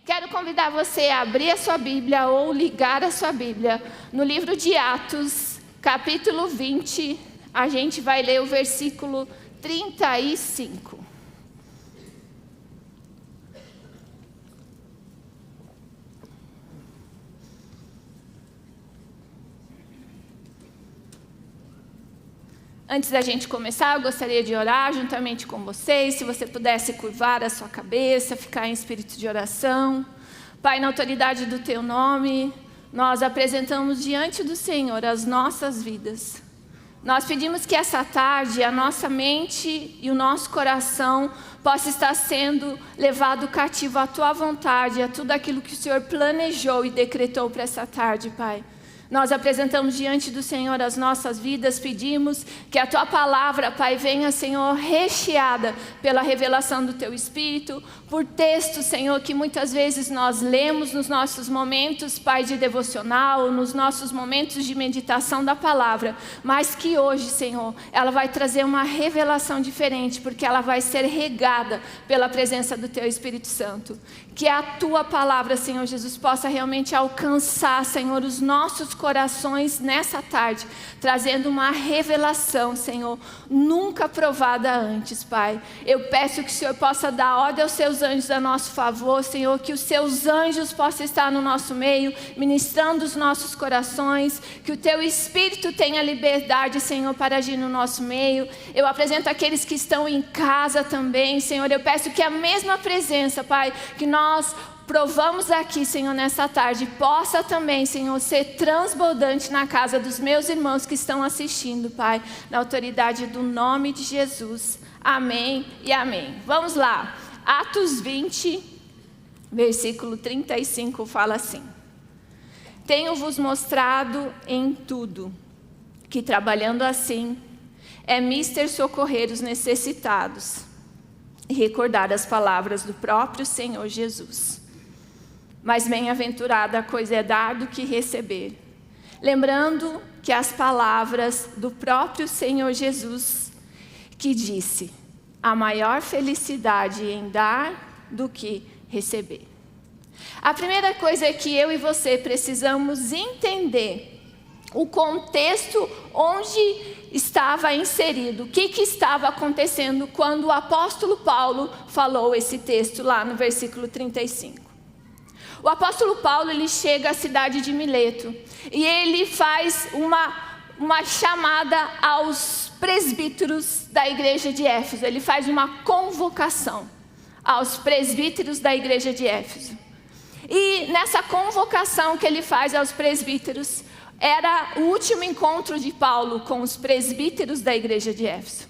Quero convidar você a abrir a sua Bíblia ou ligar a sua Bíblia no livro de Atos, capítulo 20. A gente vai ler o versículo 35. Antes da gente começar, eu gostaria de orar juntamente com vocês. Se você pudesse curvar a sua cabeça, ficar em espírito de oração. Pai, na autoridade do Teu nome, nós apresentamos diante do Senhor as nossas vidas. Nós pedimos que essa tarde a nossa mente e o nosso coração possa estar sendo levado cativo à Tua vontade, a tudo aquilo que o Senhor planejou e decretou para essa tarde, Pai. Nós apresentamos diante do Senhor as nossas vidas, pedimos que a Tua palavra, Pai, venha, Senhor, recheada pela revelação do Teu Espírito, por textos, Senhor, que muitas vezes nós lemos nos nossos momentos, Pai, de devocional, nos nossos momentos de meditação da palavra, mas que hoje, Senhor, ela vai trazer uma revelação diferente, porque ela vai ser regada pela presença do Teu Espírito Santo. Que a Tua palavra, Senhor Jesus, possa realmente alcançar, Senhor, os nossos corações nessa tarde, trazendo uma revelação, Senhor, nunca provada antes, Pai. Eu peço que o Senhor possa dar ordem aos Seus anjos a nosso favor, Senhor, que os Seus anjos possam estar no nosso meio, ministrando os nossos corações, que o Teu Espírito tenha liberdade, Senhor, para agir no nosso meio. Eu apresento aqueles que estão em casa também, Senhor, eu peço que a mesma presença, Pai, que nós provamos aqui, Senhor, nessa tarde, possa também, Senhor, ser transbordante na casa dos meus irmãos que estão assistindo, Pai, na autoridade do nome de Jesus. Amém e amém. Vamos lá. Atos 20, versículo 35, fala assim: Tenho-vos mostrado em tudo que, trabalhando assim, é mister socorrer os necessitados e recordar as palavras do próprio Senhor Jesus. Mas bem-aventurada a coisa é dar do que receber. Lembrando que as palavras do próprio Senhor Jesus, que disse: há maior felicidade em dar do que receber. A primeira coisa é que eu e você precisamos entender o contexto onde estava inserido, o que estava acontecendo quando o apóstolo Paulo falou esse texto lá no versículo 35. O apóstolo Paulo, ele chega à cidade de Mileto e ele faz uma chamada aos presbíteros da igreja de Éfeso. Ele faz uma convocação aos presbíteros da igreja de Éfeso. E nessa convocação que ele faz aos presbíteros, era o último encontro de Paulo com os presbíteros da igreja de Éfeso.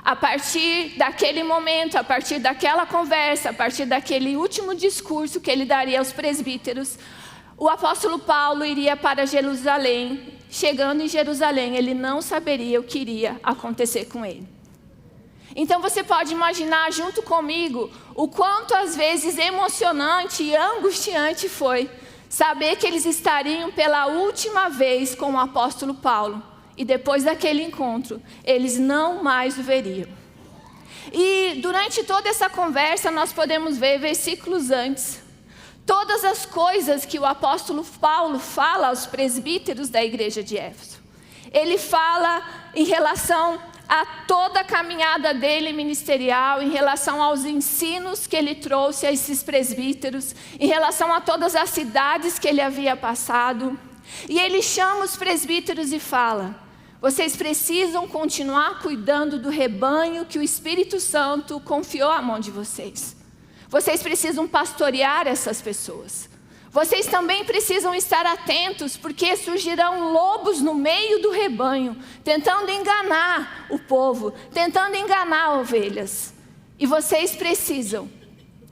A partir daquele momento, a partir daquela conversa, a partir daquele último discurso que ele daria aos presbíteros, o apóstolo Paulo iria para Jerusalém. Chegando em Jerusalém, ele não saberia o que iria acontecer com ele. Então você pode imaginar junto comigo o quanto às vezes emocionante e angustiante foi saber que eles estariam pela última vez com o apóstolo Paulo. E depois daquele encontro, eles não mais o veriam. E durante toda essa conversa, nós podemos ver versículos antes, todas as coisas que o apóstolo Paulo fala aos presbíteros da igreja de Éfeso. Ele fala em relação a toda a caminhada dele ministerial, em relação aos ensinos que ele trouxe a esses presbíteros, em relação a todas as cidades que ele havia passado. E ele chama os presbíteros e fala: vocês precisam continuar cuidando do rebanho que o Espírito Santo confiou à mão de vocês. Vocês precisam pastorear essas pessoas. Vocês também precisam estar atentos, porque surgirão lobos no meio do rebanho, tentando enganar o povo, tentando enganar ovelhas. E vocês precisam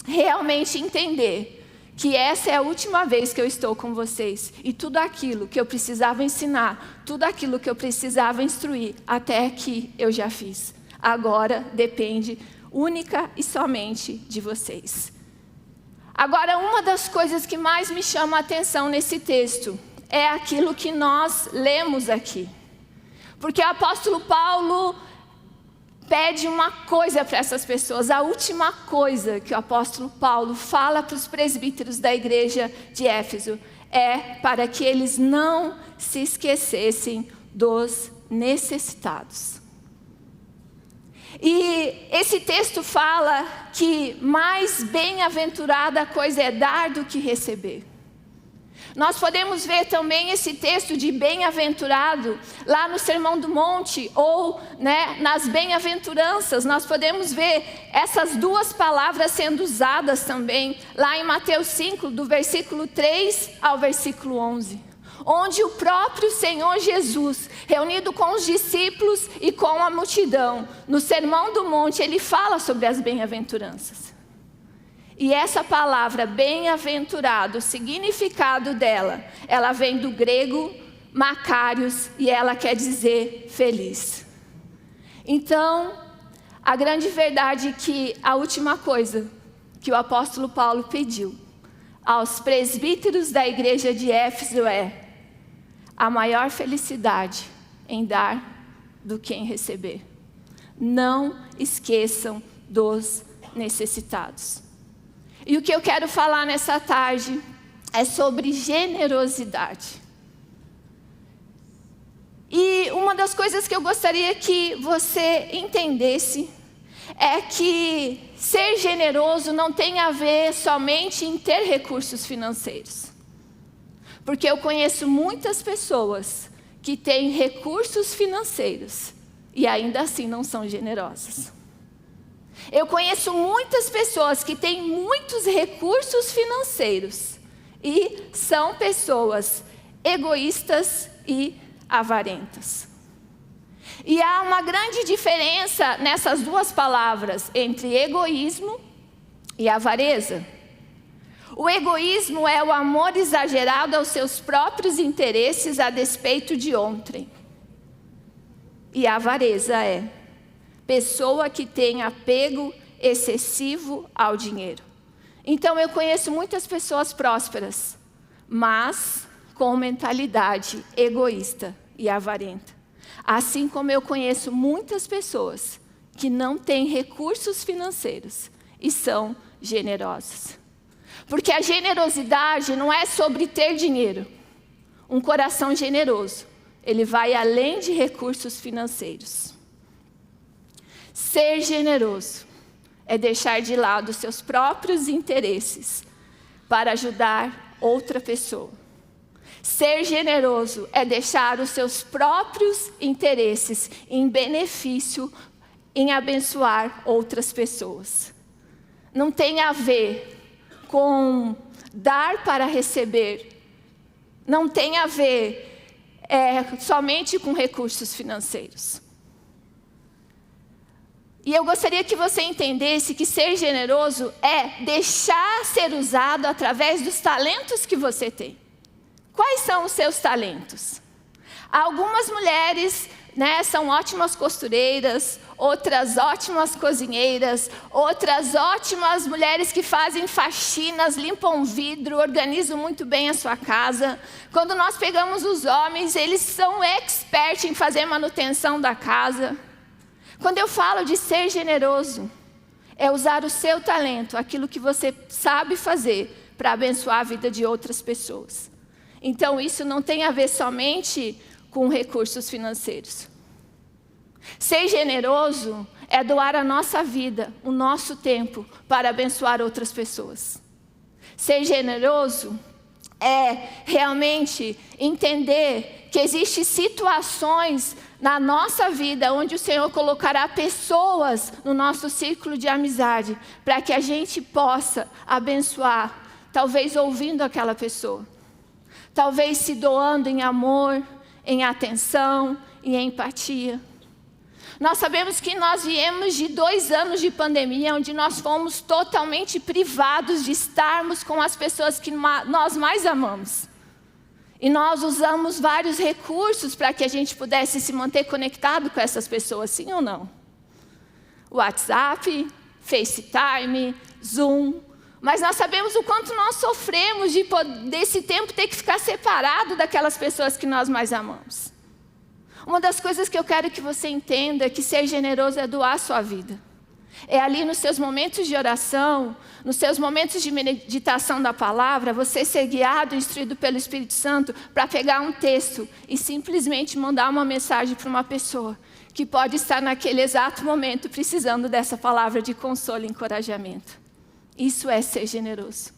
realmente entender que essa é a última vez que eu estou com vocês. E tudo aquilo que eu precisava ensinar, tudo aquilo que eu precisava instruir, até aqui eu já fiz. Agora depende única e somente de vocês. Agora, uma das coisas que mais me chama a atenção nesse texto é aquilo que nós lemos aqui. Porque o apóstolo Paulo pede uma coisa para essas pessoas. A última coisa que o apóstolo Paulo fala para os presbíteros da igreja de Éfeso é para que eles não se esquecessem dos necessitados. E esse texto fala que mais bem-aventurada coisa é dar do que receber. Nós podemos ver também esse texto de bem-aventurado lá no Sermão do Monte ou nas bem-aventuranças. Nós podemos ver essas duas palavras sendo usadas também lá em Mateus 5, do versículo 3 ao versículo 11. Onde o próprio Senhor Jesus, reunido com os discípulos e com a multidão, no Sermão do Monte, ele fala sobre as bem-aventuranças. E essa palavra bem-aventurado, o significado dela, ela vem do grego makarios e ela quer dizer feliz. Então, a grande verdade é que a última coisa que o apóstolo Paulo pediu aos presbíteros da igreja de Éfeso é a maior felicidade em dar do que em receber. Não esqueçam dos necessitados. E o que eu quero falar nessa tarde é sobre generosidade. E uma das coisas que eu gostaria que você entendesse é que ser generoso não tem a ver somente em ter recursos financeiros. Porque eu conheço muitas pessoas que têm recursos financeiros e ainda assim não são generosas. Eu conheço muitas pessoas que têm muitos recursos financeiros e são pessoas egoístas e avarentas. E há uma grande diferença nessas duas palavras entre egoísmo e avareza. O egoísmo é o amor exagerado aos seus próprios interesses a despeito de outrem. E a avareza é pessoa que tem apego excessivo ao dinheiro. Então eu conheço muitas pessoas prósperas, mas com mentalidade egoísta e avarenta. Assim como eu conheço muitas pessoas que não têm recursos financeiros e são generosas. Porque a generosidade não é sobre ter dinheiro. Um coração generoso, ele vai além de recursos financeiros. Ser generoso é deixar de lado seus próprios interesses para ajudar outra pessoa. Ser generoso é deixar os seus próprios interesses em benefício, em abençoar outras pessoas. Não tem a ver com dar para receber. Não tem a ver somente com recursos financeiros. E eu gostaria que você entendesse que ser generoso é deixar ser usado através dos talentos que você tem. Quais são os seus talentos? Algumas mulheres, são ótimas costureiras, outras ótimas cozinheiras, outras ótimas mulheres que fazem faxinas, limpam vidro, organizam muito bem a sua casa. Quando nós pegamos os homens, eles são experts em fazer manutenção da casa. Quando eu falo de ser generoso, é usar o seu talento, aquilo que você sabe fazer, para abençoar a vida de outras pessoas. Então, isso não tem a ver somente com recursos financeiros. Ser generoso é doar a nossa vida, o nosso tempo, para abençoar outras pessoas. Ser generoso é realmente entender que existem situações na nossa vida onde o Senhor colocará pessoas no nosso círculo de amizade para que a gente possa abençoar, talvez ouvindo aquela pessoa, talvez se doando em amor, em atenção e em empatia. Nós sabemos que nós viemos de 2 anos de pandemia, onde nós fomos totalmente privados de estarmos com as pessoas que nós mais amamos. E nós usamos vários recursos para que a gente pudesse se manter conectado com essas pessoas, sim ou não? WhatsApp, FaceTime, Zoom. Mas nós sabemos o quanto nós sofremos desse tempo ter que ficar separado daquelas pessoas que nós mais amamos. Uma das coisas que eu quero que você entenda é que ser generoso é doar a sua vida. É ali nos seus momentos de oração, nos seus momentos de meditação da palavra, você ser guiado, instruído pelo Espírito Santo para pegar um texto e simplesmente mandar uma mensagem para uma pessoa que pode estar naquele exato momento precisando dessa palavra de consolo e encorajamento. Isso é ser generoso.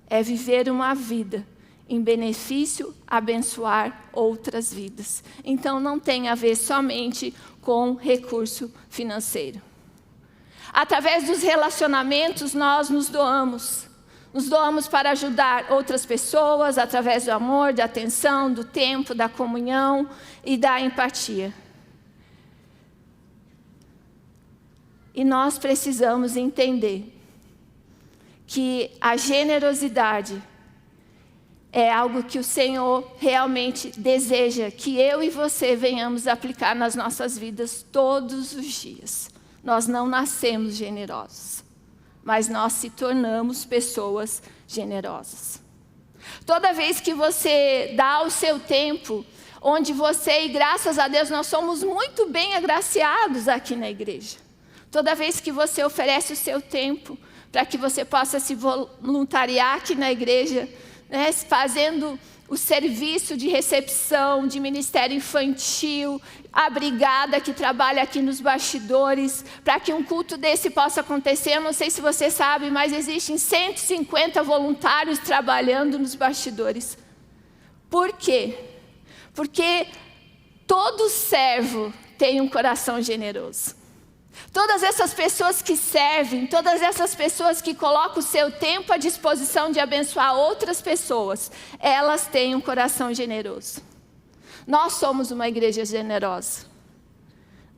É viver uma vida em benefício, abençoar outras vidas. Então não tem a ver somente com recurso financeiro. Através dos relacionamentos nós nos doamos. Nos doamos para ajudar outras pessoas através do amor, da atenção, do tempo, da comunhão e da empatia. E nós precisamos entender que a generosidade é algo que o Senhor realmente deseja que eu e você venhamos aplicar nas nossas vidas todos os dias. Nós não nascemos generosos, mas nós se tornamos pessoas generosas. Toda vez que você dá o seu tempo, onde você, e graças a Deus, nós somos muito bem agraciados aqui na igreja. Toda vez que você oferece o seu tempo para que você possa se voluntariar aqui na igreja, né, fazendo o serviço de recepção, de ministério infantil, a brigada que trabalha aqui nos bastidores, para que um culto desse possa acontecer. Eu não sei se você sabe, mas existem 150 voluntários trabalhando nos bastidores. Por quê? Porque todo servo tem um coração generoso. Todas essas pessoas que servem, todas essas pessoas que colocam o seu tempo à disposição de abençoar outras pessoas, elas têm um coração generoso. Nós somos uma igreja generosa.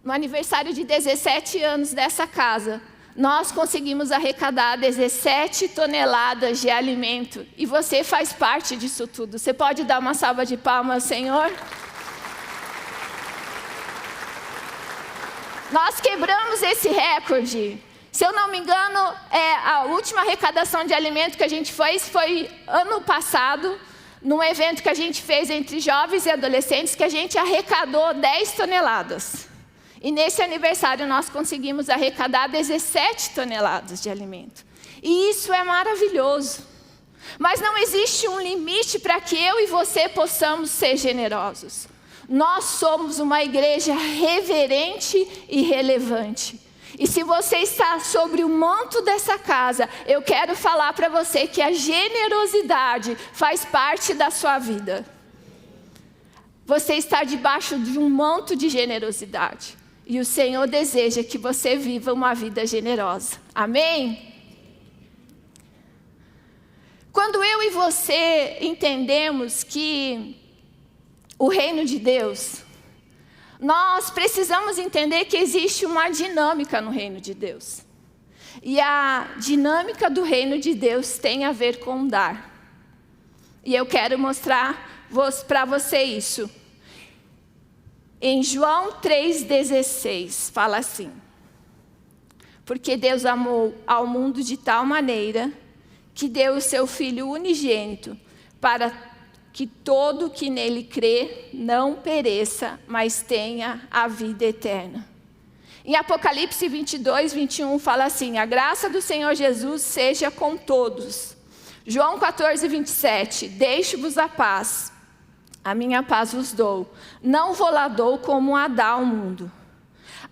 No aniversário de 17 anos dessa casa, nós conseguimos arrecadar 17 toneladas de alimento. E você faz parte disso tudo. Você pode dar uma salva de palmas, Senhor? Nós quebramos esse recorde. Se eu não me engano, a última arrecadação de alimento que a gente fez foi ano passado, num evento que a gente fez entre jovens e adolescentes, que a gente arrecadou 10 toneladas. E nesse aniversário nós conseguimos arrecadar 17 toneladas de alimento. E isso é maravilhoso. Mas não existe um limite para que eu e você possamos ser generosos. Nós somos uma igreja reverente e relevante. E se você está sobre o manto dessa casa, eu quero falar para você que a generosidade faz parte da sua vida. Você está debaixo de um manto de generosidade. E o Senhor deseja que você viva uma vida generosa. Amém? Quando eu e você entendemos que o reino de Deus, nós precisamos entender que existe uma dinâmica no reino de Deus. E a dinâmica do reino de Deus tem a ver com dar. E eu quero mostrar para você isso. Em João 3,16, fala assim: porque Deus amou ao mundo de tal maneira que deu o seu Filho unigênito para que todo que nele crê não pereça, mas tenha a vida eterna. Em Apocalipse 22, 21 fala assim: a graça do Senhor Jesus seja com todos. João 14, 27, deixo-vos a paz, a minha paz vos dou, não vou lá dou como a dá ao mundo.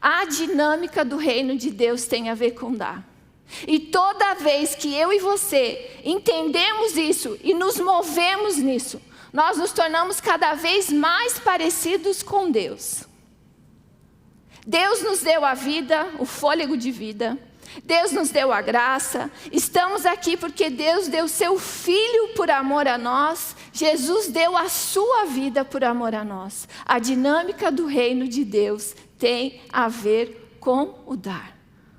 A dinâmica do reino de Deus tem a ver com dar. E toda vez que eu e você entendemos isso e nos movemos nisso, nós nos tornamos cada vez mais parecidos com Deus. Deus nos deu a vida, o fôlego de vida. Deus nos deu a graça. Estamos aqui porque Deus deu seu Filho por amor a nós. Jesus deu a sua vida por amor a nós. A dinâmica do reino de Deus tem a ver com o dar,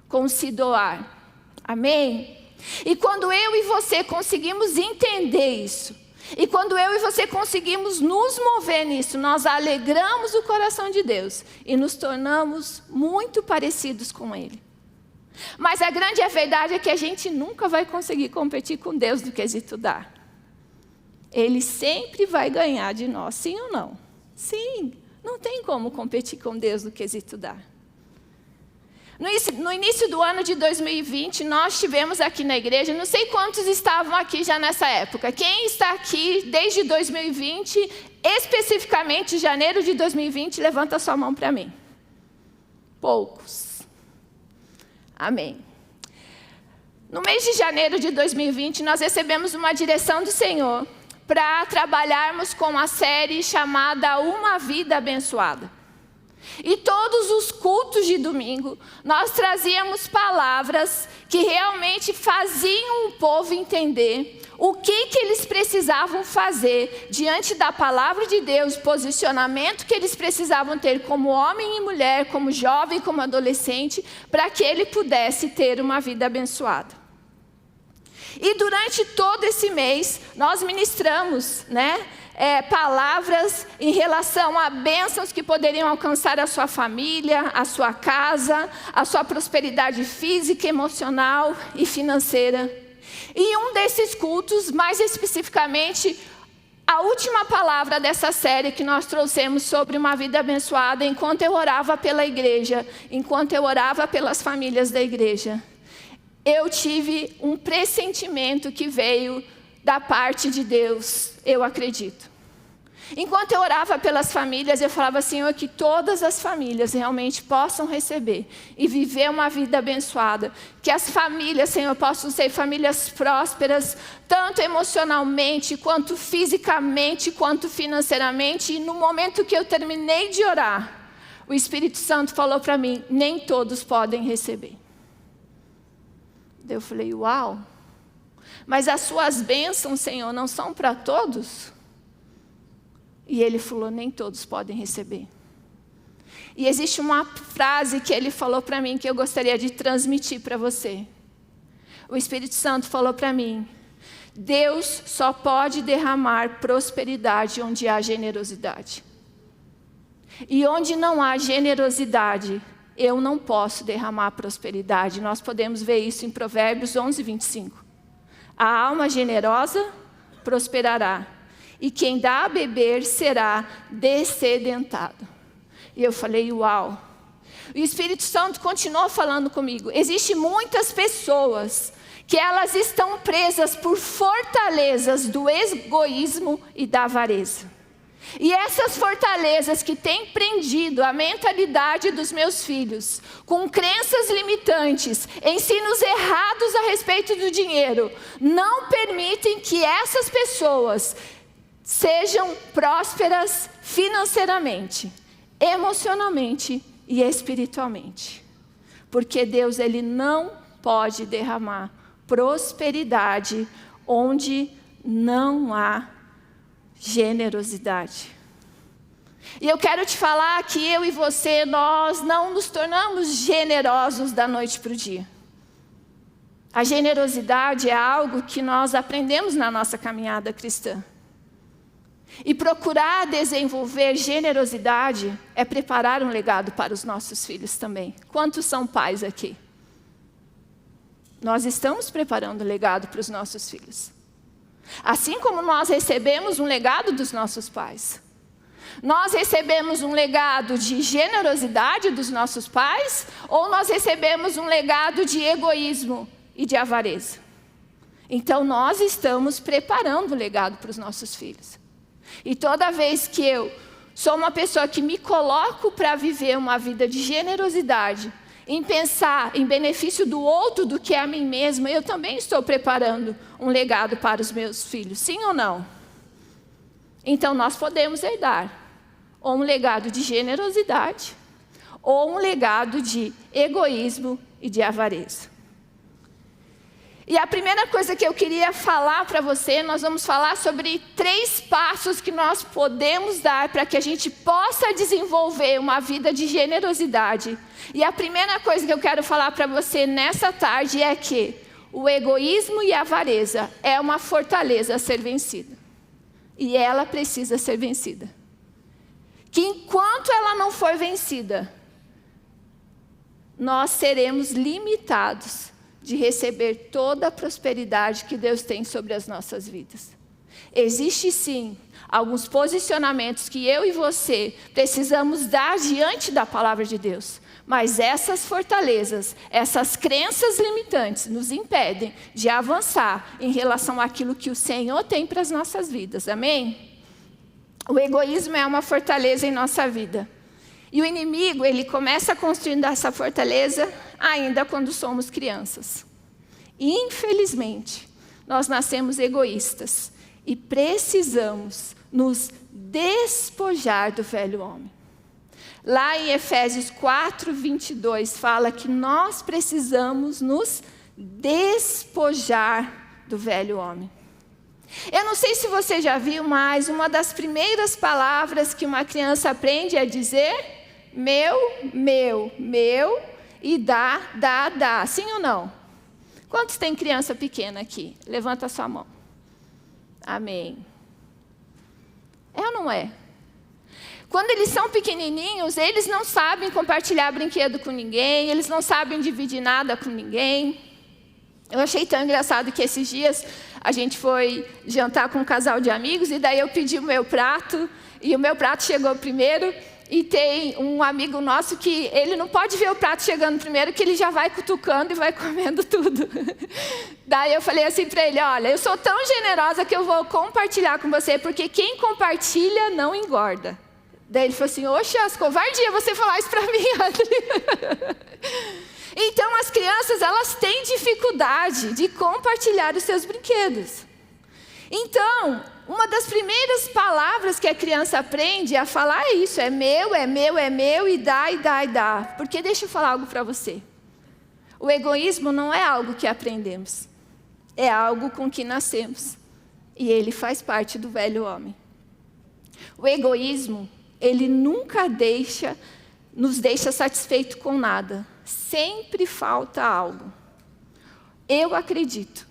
com o se doar. Amém? E quando eu e você conseguimos entender isso, e quando eu e você conseguimos nos mover nisso, nós alegramos o coração de Deus e nos tornamos muito parecidos com Ele. Mas a grande verdade é que a gente nunca vai conseguir competir com Deus no quesito dar. Ele sempre vai ganhar de nós, sim ou não? Sim, Não tem como competir com Deus no quesito dar. No início do ano de 2020, nós tivemos aqui na igreja, não sei quantos estavam aqui já nessa época. Quem está aqui desde 2020, especificamente janeiro de 2020, levanta sua mão para mim. Poucos. Amém. No mês de janeiro de 2020, nós recebemos uma direção do Senhor para trabalharmos com a série chamada Uma Vida Abençoada. E todos os cultos de domingo, nós trazíamos palavras que realmente faziam o povo entender o que eles precisavam fazer diante da palavra de Deus, posicionamento que eles precisavam ter como homem e mulher, como jovem, como adolescente, para que ele pudesse ter uma vida abençoada. E durante todo esse mês, nós ministramos, palavras em relação a bênçãos que poderiam alcançar a sua família, a sua casa, a sua prosperidade física, emocional e financeira. E um desses cultos, mais especificamente, a última palavra dessa série que nós trouxemos sobre uma vida abençoada, enquanto eu orava pela igreja, enquanto eu orava pelas famílias da igreja, eu tive um pressentimento que veio da parte de Deus, eu acredito. Enquanto eu orava pelas famílias, eu falava, Senhor, que todas as famílias realmente possam receber e viver uma vida abençoada. Que as famílias, Senhor, possam ser famílias prósperas, tanto emocionalmente, quanto fisicamente, quanto financeiramente. E no momento que eu terminei de orar, o Espírito Santo falou para mim, nem todos podem receber. Eu falei, uau! Mas as suas bênçãos, Senhor, não são para todos? E ele falou, nem todos podem receber. E existe uma frase que ele falou para mim que eu gostaria de transmitir para você. O Espírito Santo falou para mim, Deus só pode derramar prosperidade onde há generosidade. E onde não há generosidade, eu não posso derramar prosperidade. Nós podemos ver isso em Provérbios 11, 25. A alma generosa prosperará, e quem dá a beber será dessedentado. E eu falei, uau. O Espírito Santo continuou falando comigo. Existem muitas pessoas que elas estão presas por fortalezas do egoísmo e da avareza. E essas fortalezas que têm prendido a mentalidade dos meus filhos, com crenças limitantes, ensinos errados a respeito do dinheiro, não permitem que essas pessoas sejam prósperas financeiramente, emocionalmente e espiritualmente. Porque Deus, Ele não pode derramar prosperidade onde não há generosidade. E eu quero te falar que eu e você, nós não nos tornamos generosos da noite para o dia. A generosidade é algo que nós aprendemos na nossa caminhada cristã. E procurar desenvolver generosidade é preparar um legado para os nossos filhos também. Quantos são pais aqui? Nós estamos preparando um legado para os nossos filhos. Assim como nós recebemos um legado dos nossos pais. Nós recebemos um legado de generosidade dos nossos pais, ou nós recebemos um legado de egoísmo e de avareza? Então nós estamos preparando o legado para os nossos filhos. E toda vez que eu sou uma pessoa que me coloco para viver uma vida de generosidade, em pensar em benefício do outro do que a mim mesma, eu também estou preparando um legado para os meus filhos, sim ou não? Então nós podemos herdar ou um legado de generosidade, ou um legado de egoísmo e de avareza. E a primeira coisa que eu queria falar para você, nós vamos falar sobre 3 passos que nós podemos dar para que a gente possa desenvolver uma vida de generosidade. E a primeira coisa que eu quero falar para você nessa tarde é que o egoísmo e a avareza é uma fortaleza a ser vencida. E ela precisa ser vencida. Que enquanto ela não for vencida, nós seremos limitados de receber toda a prosperidade que Deus tem sobre as nossas vidas. Existe sim alguns posicionamentos que eu e você precisamos dar diante da palavra de Deus. Mas essas fortalezas, essas crenças limitantes nos impedem de avançar em relação àquilo que o Senhor tem para as nossas vidas. Amém? O egoísmo é uma fortaleza em nossa vida. E o inimigo, ele começa construindo essa fortaleza ainda quando somos crianças. E, infelizmente, nós nascemos egoístas e precisamos nos despojar do velho homem. Lá em Efésios 4:22 fala que nós precisamos nos despojar do velho homem. Eu não sei se você já viu, mas uma das primeiras palavras que uma criança aprende é dizer meu, meu, meu e dá, dá, dá. Sim ou não? Quantos tem criança pequena aqui? Levanta a sua mão. Amém. É ou não é? Quando eles são pequenininhos, eles não sabem compartilhar brinquedo com ninguém, eles não sabem dividir nada com ninguém. Eu achei tão engraçado que esses dias a gente foi jantar com um casal de amigos e daí eu pedi o meu prato e o meu prato chegou primeiro e tem um amigo nosso que ele não pode ver o prato chegando primeiro que ele já vai cutucando e vai comendo tudo. Daí eu falei assim para ele, olha, eu sou tão generosa que eu vou compartilhar com você porque quem compartilha não engorda. Daí ele falou assim, oxe, as covardia você falar isso para mim, Adri. Então, as crianças, elas têm dificuldade de compartilhar os seus brinquedos. Então, uma das primeiras palavras que a criança aprende a falar é isso, é meu, é meu, é meu, e dá, e dá, e dá. Porque deixa eu falar algo para você. O egoísmo não é algo que aprendemos, é algo com que nascemos. E ele faz parte do velho homem. O egoísmo, ele nunca nos deixa satisfeito com nada. Sempre falta algo. Eu acredito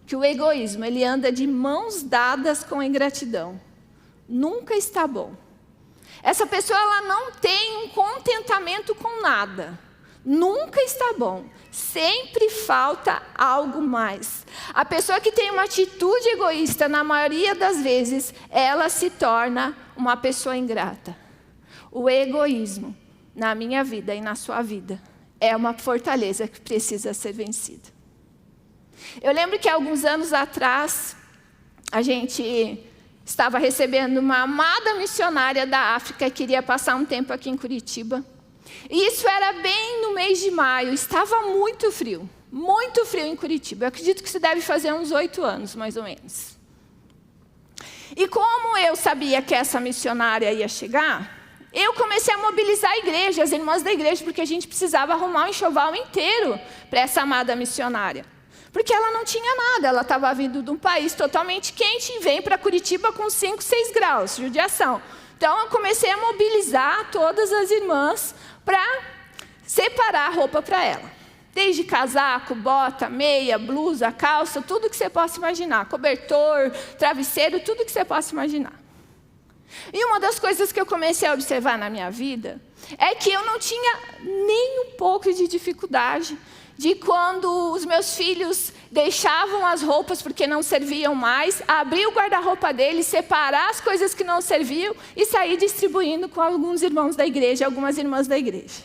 que o egoísmo, ele anda de mãos dadas com a ingratidão. Nunca está bom. Essa pessoa, ela não tem um contentamento com nada. Nunca está bom. Sempre falta algo mais. A pessoa que tem uma atitude egoísta, na maioria das vezes, ela se torna uma pessoa ingrata. O egoísmo, na minha vida e na sua vida, é uma fortaleza que precisa ser vencida. Eu lembro que alguns anos atrás, a gente estava recebendo uma amada missionária da África que queria passar um tempo aqui em Curitiba. E isso era bem no mês de maio, estava muito frio em Curitiba. Eu acredito que isso deve fazer uns 8 anos, mais ou menos. E como eu sabia que essa missionária ia chegar, eu comecei a mobilizar a igreja, as irmãs da igreja, porque a gente precisava arrumar um enxoval inteiro para essa amada missionária. Porque ela não tinha nada, ela estava vindo de um país totalmente quente e vem para Curitiba com 5, 6 graus, judiação. Então, eu comecei a mobilizar todas as irmãs para separar a roupa para ela. Desde casaco, bota, meia, blusa, calça, tudo que você possa imaginar. Cobertor, travesseiro, tudo que você possa imaginar. E uma das coisas que eu comecei a observar na minha vida é que eu não tinha nem um pouco de dificuldade de quando os meus filhos deixavam as roupas porque não serviam mais, abrir o guarda-roupa deles, separar as coisas que não serviam e sair distribuindo com alguns irmãos da igreja, algumas irmãs da igreja.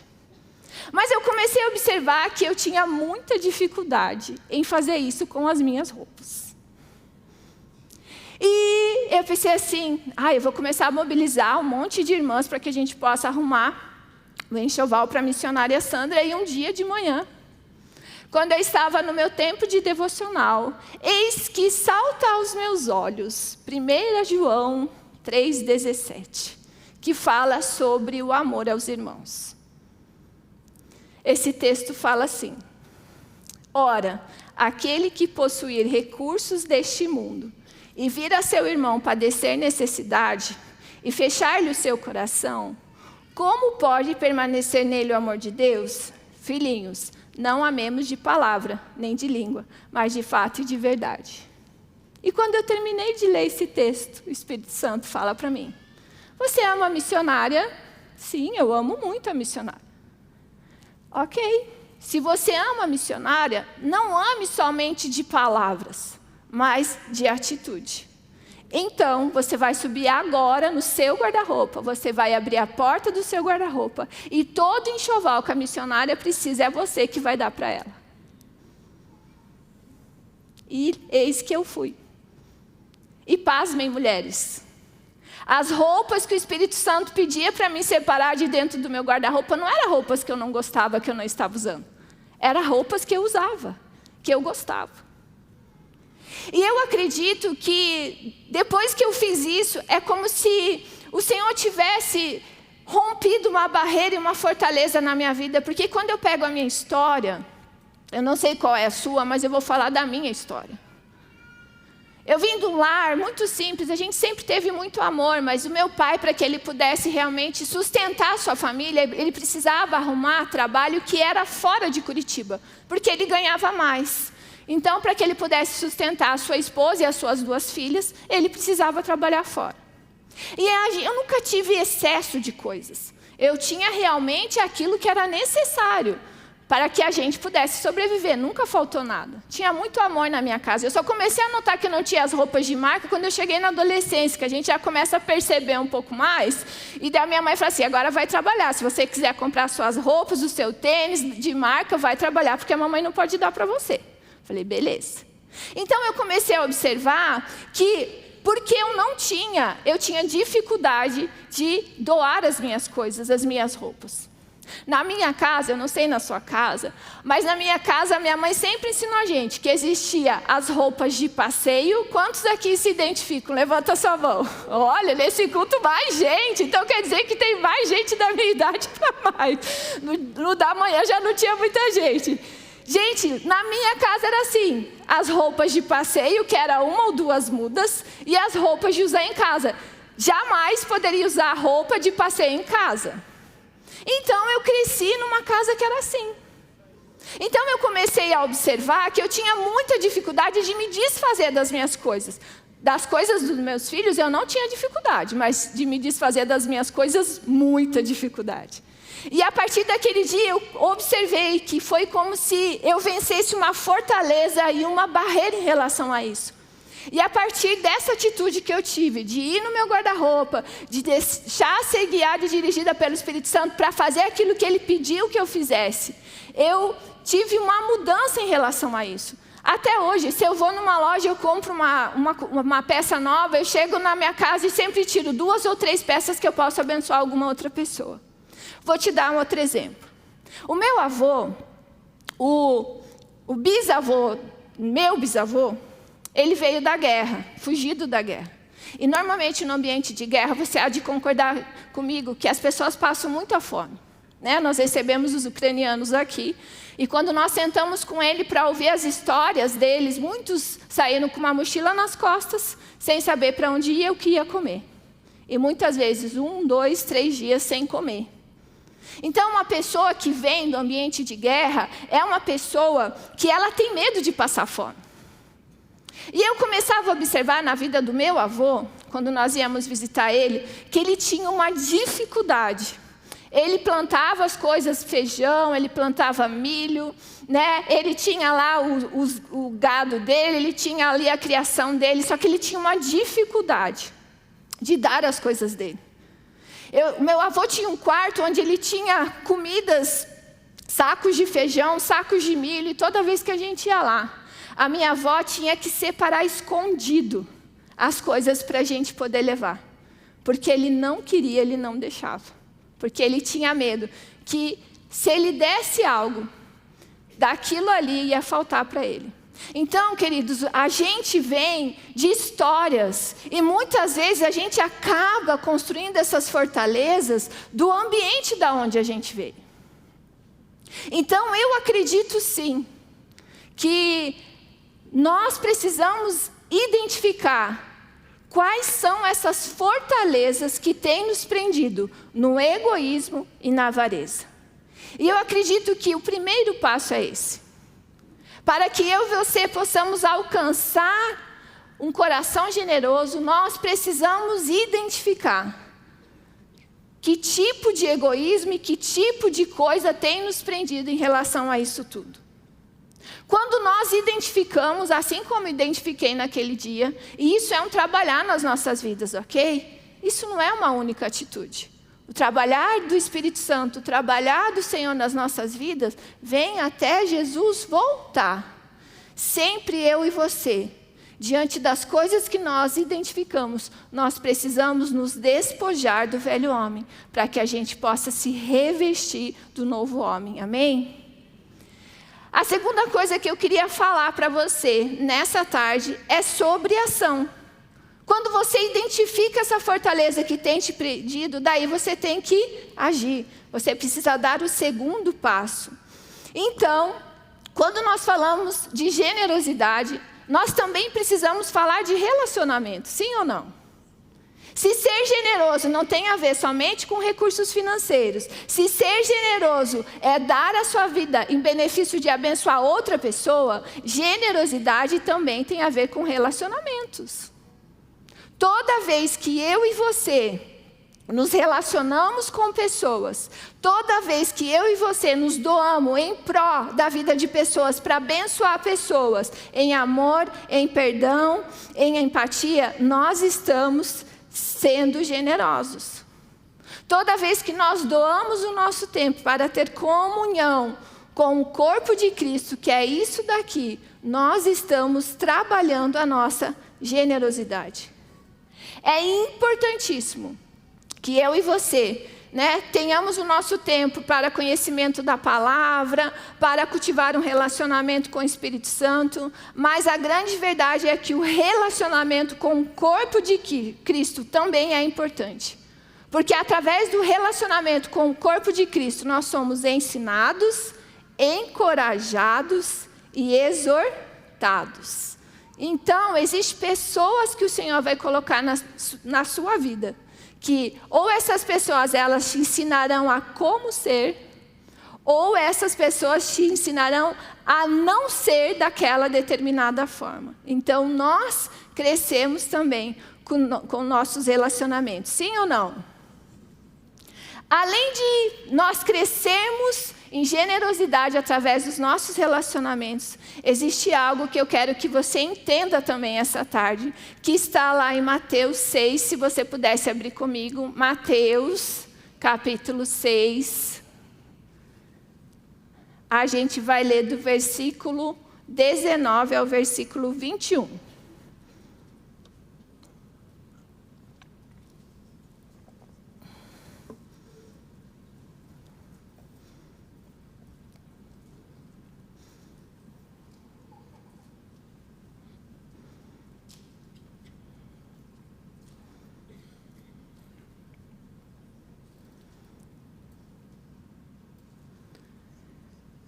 Mas eu comecei a observar que eu tinha muita dificuldade em fazer isso com as minhas roupas. E eu pensei assim, eu vou começar a mobilizar um monte de irmãs para que a gente possa arrumar o enxoval para a missionária Sandra. E um dia de manhã, quando eu estava no meu tempo de devocional, eis que salta aos meus olhos 1 João 3,17, que fala sobre o amor aos irmãos. Esse texto fala assim, ora, aquele que possuir recursos deste mundo, e vir a seu irmão padecer necessidade, e fechar-lhe o seu coração, como pode permanecer nele o amor de Deus? Filhinhos, não amemos de palavra, nem de língua, mas de fato e de verdade. E quando eu terminei de ler esse texto, o Espírito Santo fala para mim, você ama a missionária? Sim, eu amo muito a missionária. Ok, se você ama a missionária, não ame somente de palavras, mas de atitude. Então, você vai subir agora no seu guarda-roupa, você vai abrir a porta do seu guarda-roupa e todo enxoval que a missionária precisa é você que vai dar para ela. E eis que eu fui. E pasmem, mulheres. As roupas que o Espírito Santo pedia para mim separar de dentro do meu guarda-roupa não eram roupas que eu não gostava, que eu não estava usando. Eram roupas que eu usava, que eu gostava. E eu acredito que depois que eu fiz isso, é como se o Senhor tivesse rompido uma barreira e uma fortaleza na minha vida. Porque quando eu pego a minha história, eu não sei qual é a sua, mas eu vou falar da minha história. Eu vim de um lar muito simples, a gente sempre teve muito amor, mas o meu pai, para que ele pudesse realmente sustentar a sua família, ele precisava arrumar trabalho que era fora de Curitiba, porque ele ganhava mais. Então, para que ele pudesse sustentar a sua esposa e as suas 2 filhas, ele precisava trabalhar fora. E eu nunca tive excesso de coisas. Eu tinha realmente aquilo que era necessário para que a gente pudesse sobreviver. Nunca faltou nada. Tinha muito amor na minha casa. Eu só comecei a notar que eu não tinha as roupas de marca quando eu cheguei na adolescência, que a gente já começa a perceber um pouco mais. E daí a minha mãe falou assim, agora vai trabalhar. Se você quiser comprar suas roupas, o seu tênis de marca, vai trabalhar, porque a mamãe não pode dar para você. Falei, beleza. Então eu comecei a observar que, porque eu tinha dificuldade de doar as minhas coisas, as minhas roupas. Na minha casa, eu não sei na sua casa, mas na minha casa a minha mãe sempre ensinou a gente que existia as roupas de passeio. Quantos aqui se identificam? Levanta sua mão. Olha, nesse culto mais gente, então quer dizer que tem mais gente da minha idade para mais. No da manhã já não tinha muita gente. Gente, na minha casa era assim, as roupas de passeio, que era 1 ou 2 mudas, e as roupas de usar em casa. Jamais poderia usar roupa de passeio em casa. Então eu cresci numa casa que era assim. Então eu comecei a observar que eu tinha muita dificuldade de me desfazer das minhas coisas. Das coisas dos meus filhos eu não tinha dificuldade, mas de me desfazer das minhas coisas, muita dificuldade. E a partir daquele dia eu observei que foi como se eu vencesse uma fortaleza e uma barreira em relação a isso. E a partir dessa atitude que eu tive, de ir no meu guarda-roupa, de deixar ser guiada e dirigida pelo Espírito Santo para fazer aquilo que Ele pediu que eu fizesse, eu tive uma mudança em relação a isso. Até hoje, se eu vou numa loja, eu compro uma peça nova, eu chego na minha casa e sempre tiro 2 ou 3 peças que eu posso abençoar alguma outra pessoa. Vou te dar um outro exemplo. O meu avô, o bisavô, meu bisavô, ele veio da guerra, fugido da guerra. E normalmente no ambiente de guerra, você há de concordar comigo que as pessoas passam muita fome. Né? Nós recebemos os ucranianos aqui, e quando nós sentamos com ele para ouvir as histórias deles, muitos saíram com uma mochila nas costas, sem saber para onde ia, o que ia comer. E muitas vezes 1, 2, 3 dias sem comer. Então, uma pessoa que vem do ambiente de guerra é uma pessoa que ela tem medo de passar fome. E eu começava a observar na vida do meu avô, quando nós íamos visitar ele, que ele tinha uma dificuldade. Ele plantava as coisas, feijão, ele plantava milho, né? Ele tinha lá o gado dele, ele tinha ali a criação dele, só que ele tinha uma dificuldade de dar as coisas dele. Meu avô tinha um quarto onde ele tinha comidas, sacos de feijão, sacos de milho, e toda vez que a gente ia lá, a minha avó tinha que separar escondido as coisas para a gente poder levar. Porque ele não queria, ele não deixava. Porque ele tinha medo que se ele desse algo, daquilo ali ia faltar para ele. Então, queridos, a gente vem de histórias e muitas vezes a gente acaba construindo essas fortalezas do ambiente da onde a gente veio. Então, eu acredito sim que nós precisamos identificar quais são essas fortalezas que têm nos prendido no egoísmo e na avareza. E eu acredito que o primeiro passo é esse. Para que eu e você possamos alcançar um coração generoso, nós precisamos identificar que tipo de egoísmo e que tipo de coisa tem nos prendido em relação a isso tudo. Quando nós identificamos, assim como identifiquei naquele dia, e isso é um trabalhar nas nossas vidas, ok? Isso não é uma única atitude. O trabalhar do Espírito Santo, o trabalhar do Senhor nas nossas vidas, vem até Jesus voltar. Sempre eu e você, diante das coisas que nós identificamos, nós precisamos nos despojar do velho homem, para que a gente possa se revestir do novo homem. Amém? A segunda coisa que eu queria falar para você nessa tarde é sobre ação. Quando você identifica essa fortaleza que tem te pedido, daí você tem que agir. Você precisa dar o segundo passo. Então, quando nós falamos de generosidade, nós também precisamos falar de relacionamento, sim ou não? Se ser generoso não tem a ver somente com recursos financeiros, se ser generoso é dar a sua vida em benefício de abençoar outra pessoa, generosidade também tem a ver com relacionamentos. Toda vez que eu e você nos relacionamos com pessoas, toda vez que eu e você nos doamos em pró da vida de pessoas, para abençoar pessoas, em amor, em perdão, em empatia, nós estamos sendo generosos. Toda vez que nós doamos o nosso tempo para ter comunhão com o corpo de Cristo, que é isso daqui, nós estamos trabalhando a nossa generosidade. É importantíssimo que eu e você, tenhamos o nosso tempo para conhecimento da palavra, para cultivar um relacionamento com o Espírito Santo, mas a grande verdade é que o relacionamento com o corpo de Cristo também é importante. Porque através do relacionamento com o corpo de Cristo, nós somos ensinados, encorajados e exortados. Então, existem pessoas que o Senhor vai colocar na sua vida, que ou essas pessoas elas te ensinarão a como ser, ou essas pessoas te ensinarão a não ser daquela determinada forma. Então, nós crescemos também com nossos relacionamentos, sim ou não? Além de nós crescermos em generosidade através dos nossos relacionamentos, existe algo que eu quero que você entenda também essa tarde, que está lá em Mateus 6, se você pudesse abrir comigo, Mateus, capítulo 6. A gente vai ler do versículo 19 ao versículo 21.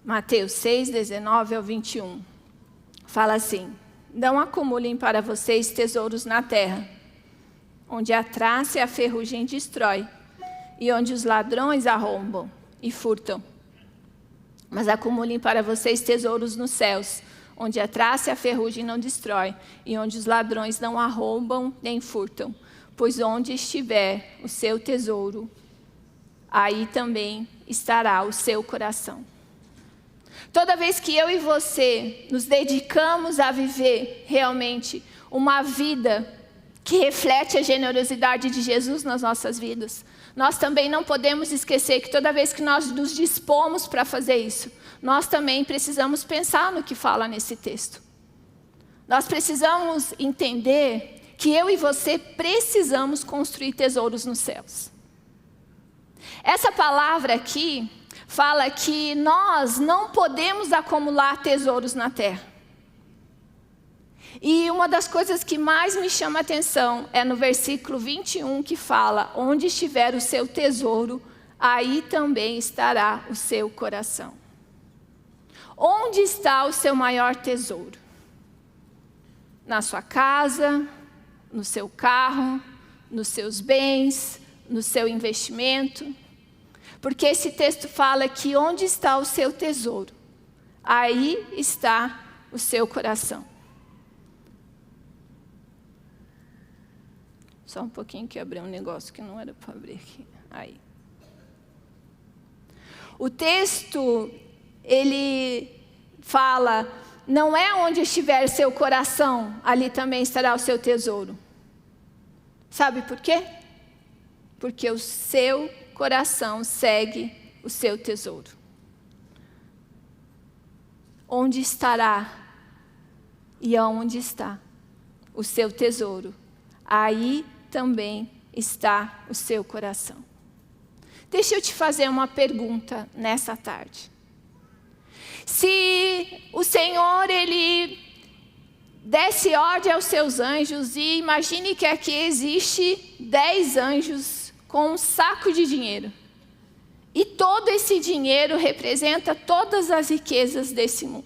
Mateus 6, 19 ao 21. Fala assim: não acumulem para vocês tesouros na terra, onde a traça e a ferrugem destrói, e onde os ladrões arrombam e furtam. Mas acumulem para vocês tesouros nos céus, onde a traça e a ferrugem não destrói, e onde os ladrões não arrombam nem furtam. Pois onde estiver o seu tesouro, aí também estará o seu coração. Toda vez que eu e você nos dedicamos a viver realmente uma vida que reflete a generosidade de Jesus nas nossas vidas, nós também não podemos esquecer que toda vez que nós nos dispomos para fazer isso, nós também precisamos pensar no que fala nesse texto. Nós precisamos entender que eu e você precisamos construir tesouros nos céus. Essa palavra aqui fala que nós não podemos acumular tesouros na terra. E uma das coisas que mais me chama a atenção é no versículo 21, que fala: onde estiver o seu tesouro, aí também estará o seu coração. Onde está o seu maior tesouro? Na sua casa, no seu carro, nos seus bens, no seu investimento? Porque esse texto fala que onde está o seu tesouro, aí está o seu coração. Só um pouquinho que eu abri um negócio que não era para abrir aqui. Aí. O texto, ele fala não é onde estiver seu coração, ali também estará o seu tesouro. Sabe por quê? Porque o seu coração segue o seu tesouro. Onde estará e aonde está o seu tesouro, aí também está o seu coração. Deixa eu te fazer uma pergunta nessa tarde. Se o Senhor, Ele desse ordem aos seus anjos, e imagine que aqui existe 10 anjos com um saco de dinheiro. E todo esse dinheiro representa todas as riquezas desse mundo.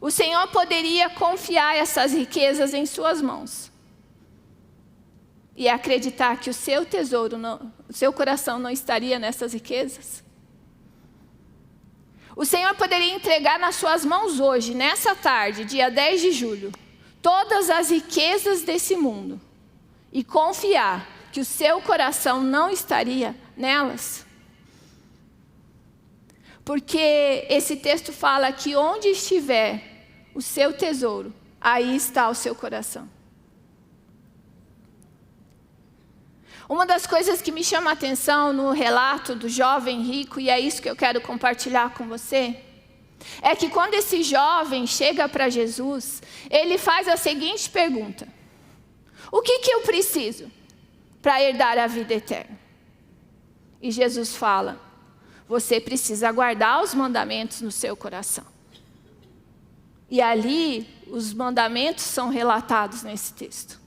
O Senhor poderia confiar essas riquezas em suas mãos. E acreditar que o seu tesouro, o seu coração não estaria nessas riquezas? O Senhor poderia entregar nas suas mãos hoje, nessa tarde, dia 10 de julho, todas as riquezas desse mundo e confiar que o seu coração não estaria nelas? Porque esse texto fala que onde estiver o seu tesouro, aí está o seu coração. Uma das coisas que me chama a atenção no relato do jovem rico, e é isso que eu quero compartilhar com você, é que quando esse jovem chega para Jesus, ele faz a seguinte pergunta: o que eu preciso para herdar a vida eterna? E Jesus fala: você precisa guardar os mandamentos no seu coração. E ali, os mandamentos são relatados nesse texto.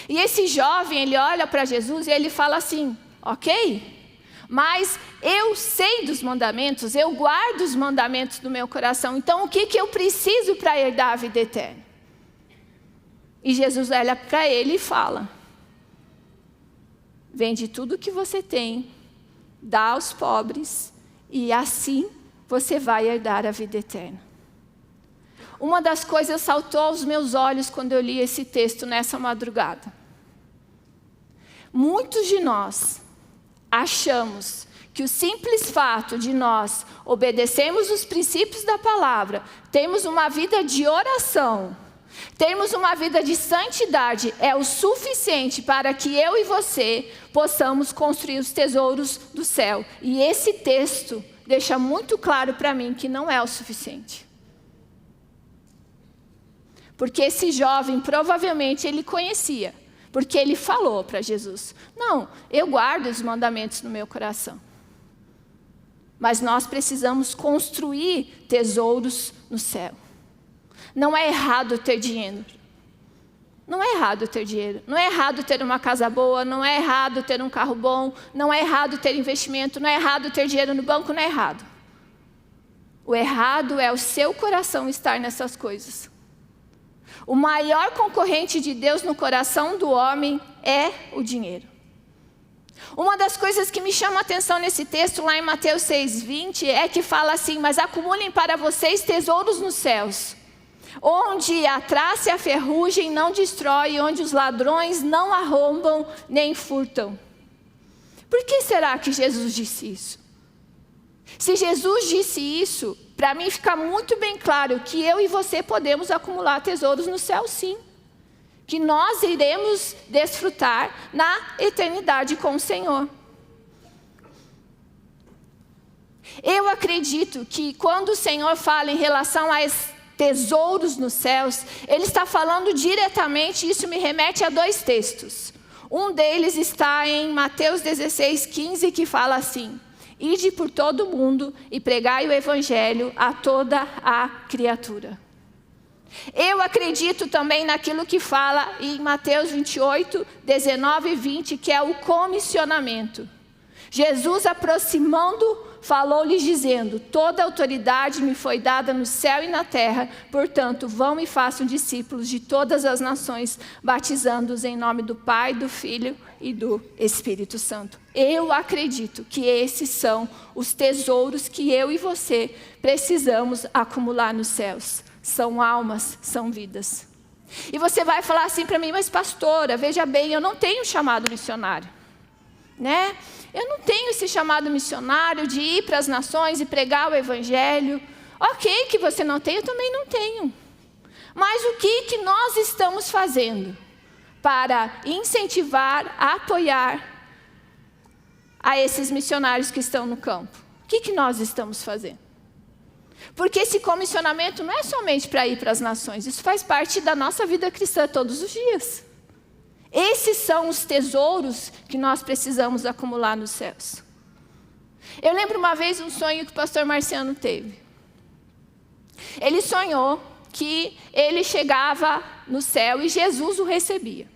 E esse jovem, ele olha para Jesus e ele fala assim: ok, mas eu sei dos mandamentos, eu guardo os mandamentos do meu coração, então o que eu preciso para herdar a vida eterna? E Jesus olha para ele e fala: vende tudo o que você tem, dá aos pobres, e assim você vai herdar a vida eterna. Uma das coisas saltou aos meus olhos quando eu li esse texto nessa madrugada. Muitos de nós achamos que o simples fato de nós obedecermos os princípios da palavra, termos uma vida de oração, termos uma vida de santidade, é o suficiente para que eu e você possamos construir os tesouros do céu. E esse texto deixa muito claro para mim que não é o suficiente. Porque esse jovem, provavelmente, ele conhecia. Porque ele falou para Jesus: não, eu guardo os mandamentos no meu coração. Mas nós precisamos construir tesouros no céu. Não é errado ter dinheiro. Não é errado ter dinheiro. Não é errado ter uma casa boa. Não é errado ter um carro bom. Não é errado ter investimento. Não é errado ter dinheiro no banco. Não é errado. O errado é o seu coração estar nessas coisas. O maior concorrente de Deus no coração do homem é o dinheiro. Uma das coisas que me chama a atenção nesse texto, lá em Mateus 6,20, é que fala assim: mas acumulem para vocês tesouros nos céus, onde a traça e a ferrugem não destrói, onde os ladrões não arrombam nem furtam. Por que será que Jesus disse isso? Se Jesus disse isso, para mim fica muito bem claro que eu e você podemos acumular tesouros no céu, sim. Que nós iremos desfrutar na eternidade com o Senhor. Eu acredito que quando o Senhor fala em relação a tesouros nos céus, Ele está falando diretamente, isso me remete a 2 textos. Um deles está em Mateus 16:15, que fala assim: ide por todo o mundo e pregai o evangelho a toda a criatura. Eu acredito também naquilo que fala em Mateus 28, 19 e 20, que é o comissionamento. Jesus, aproximando, falou-lhes dizendo: toda autoridade me foi dada no céu e na terra, portanto, vão e façam discípulos de todas as nações, batizando-os em nome do Pai, do Filho e do Espírito Santo. Eu acredito que esses são os tesouros que eu e você precisamos acumular nos céus. São almas, são vidas. E você vai falar assim para mim: mas pastora, veja bem, eu não tenho chamado missionário, né? Eu não tenho esse chamado missionário de ir para as nações e pregar o evangelho. Ok, que você não tem, eu também não tenho. Mas o que nós estamos fazendo para incentivar, apoiar a esses missionários que estão no campo? O que nós estamos fazendo? Porque esse comissionamento não é somente para ir para as nações, isso faz parte da nossa vida cristã todos os dias. Esses são os tesouros que nós precisamos acumular nos céus. Eu lembro uma vez um sonho que o pastor Marciano teve. Ele sonhou que ele chegava no céu e Jesus o recebia.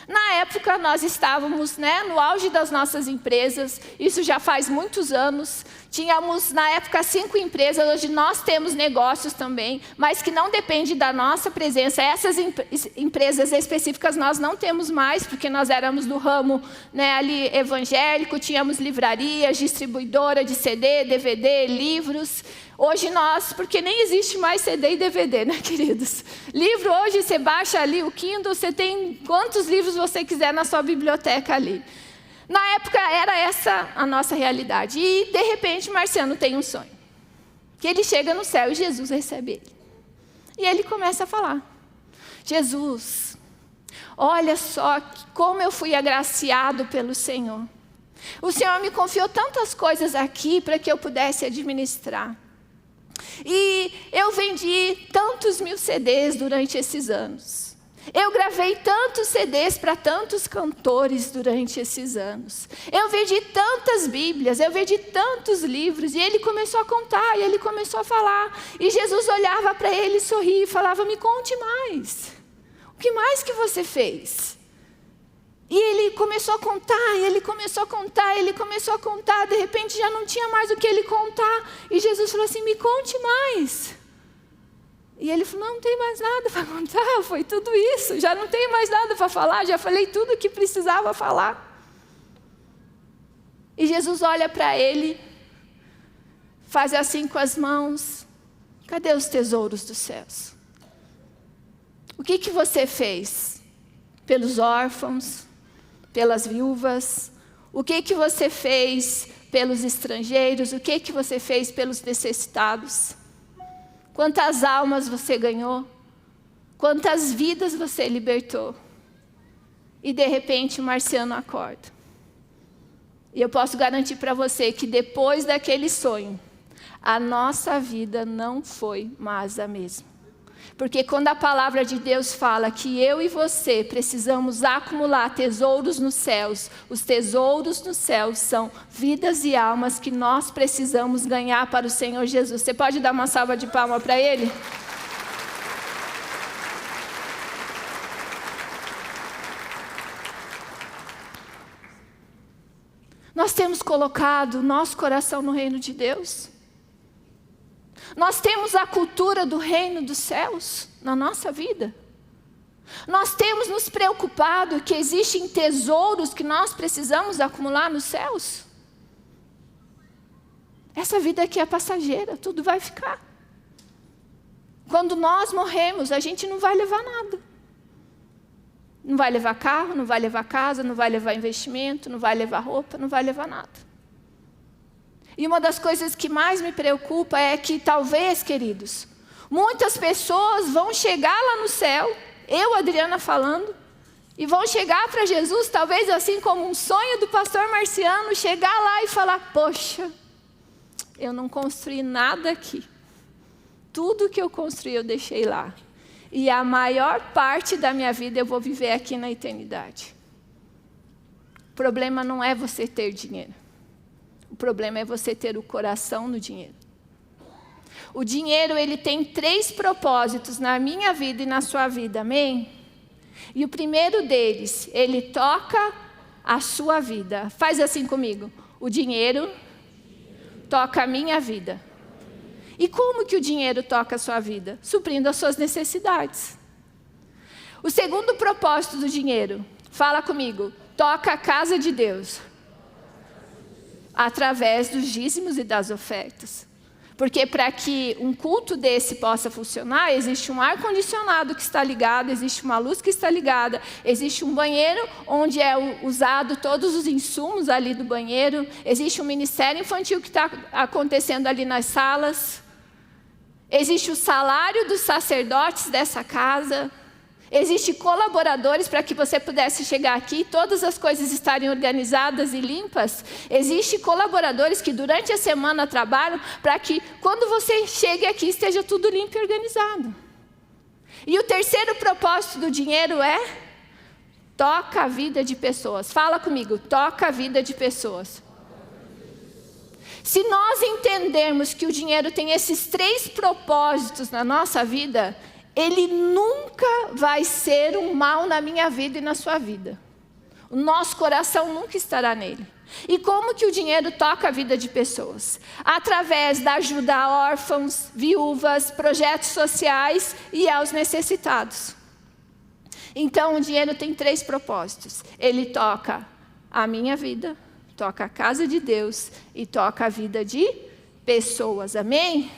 Na época, nós estávamos no auge das nossas empresas, isso já faz muitos anos. Tínhamos, na época, 5 empresas, hoje nós temos negócios também, mas que não depende da nossa presença. Essas empresas específicas nós não temos mais, porque nós éramos do ramo ali evangélico, tínhamos livrarias, distribuidora de CD, DVD, livros. Hoje nós, porque nem existe mais CD e DVD, né, queridos? Livro hoje você baixa ali o Kindle, você tem quantos livros você quiser na sua biblioteca ali. Na época era essa a nossa realidade. E de repente Marciano tem um sonho. Que ele chega no céu e Jesus recebe ele. E ele começa a falar: Jesus, olha só como eu fui agraciado pelo Senhor. O Senhor me confiou tantas coisas aqui para que eu pudesse administrar. E eu vendi tantos mil CDs durante esses anos. Eu gravei tantos CDs para tantos cantores durante esses anos. Eu vendi tantas Bíblias, eu vendi tantos livros. E ele começou a contar, e ele começou a falar. E Jesus olhava para ele, sorria e falava: me conte mais. O que mais que você fez? E ele começou a contar, e ele começou a contar, ele começou a contar. De repente já não tinha mais o que ele contar. E Jesus falou assim: me conte mais. E ele falou: não tem mais nada para contar, foi tudo isso. Já não tenho mais nada para falar, já falei tudo o que precisava falar. E Jesus olha para ele, faz assim com as mãos: cadê os tesouros dos céus? O que você fez pelos órfãos, pelas viúvas? O que você fez pelos estrangeiros? O que você fez pelos necessitados? Quantas almas você ganhou? Quantas vidas você libertou? E de repente o Marciano acorda. E eu posso garantir para você que depois daquele sonho, a nossa vida não foi mais a mesma. Porque quando a palavra de Deus fala que eu e você precisamos acumular tesouros nos céus, os tesouros nos céus são vidas e almas que nós precisamos ganhar para o Senhor Jesus. Você pode dar uma salva de palmas para Ele? Nós temos colocado o nosso coração no reino de Deus? Nós temos a cultura do reino dos céus na nossa vida? Nós temos nos preocupado que existem tesouros que nós precisamos acumular nos céus? Essa vida aqui é passageira, tudo vai ficar. Quando nós morremos, a gente não vai levar nada. Não vai levar carro, não vai levar casa, não vai levar investimento, não vai levar roupa, não vai levar nada. E uma das coisas que mais me preocupa é que talvez, queridos, muitas pessoas vão chegar lá no céu, eu, Adriana, falando, e vão chegar para Jesus, talvez assim como um sonho do pastor Marciano, chegar lá e falar: poxa, eu não construí nada aqui. Tudo que eu construí eu deixei lá. E a maior parte da minha vida eu vou viver aqui na eternidade. O problema não é você ter dinheiro. O problema é você ter o coração no dinheiro. O dinheiro, ele tem 3 propósitos na minha vida e na sua vida, amém? E o primeiro deles, ele toca a sua vida. Faz assim comigo: o dinheiro toca a minha vida. E como que o dinheiro toca a sua vida? Suprindo as suas necessidades. O segundo propósito do dinheiro, fala comigo: toca a casa de Deus. Através dos dízimos e das ofertas. Porque para que um culto desse possa funcionar, existe um ar-condicionado que está ligado, existe uma luz que está ligada, existe um banheiro onde é usado todos os insumos ali do banheiro, existe um ministério infantil que está acontecendo ali nas salas. existe o salário dos sacerdotes dessa casa, existe colaboradores para que você pudesse chegar aqui, todas as coisas estarem organizadas e limpas. Existe colaboradores que durante a semana trabalham para que quando você chegue aqui esteja tudo limpo e organizado. E o terceiro propósito do dinheiro é toca a vida de pessoas. Fala comigo, toca a vida de pessoas. Se nós entendermos que o dinheiro tem esses 3 propósitos na nossa vida, ele nunca vai ser um mal na minha vida e na sua vida. O nosso coração nunca estará nele. E como que o dinheiro toca a vida de pessoas? Através da ajuda a órfãos, viúvas, projetos sociais e aos necessitados. Então o dinheiro tem 3 propósitos. Ele toca a minha vida, toca a casa de Deus e toca a vida de pessoas. Amém?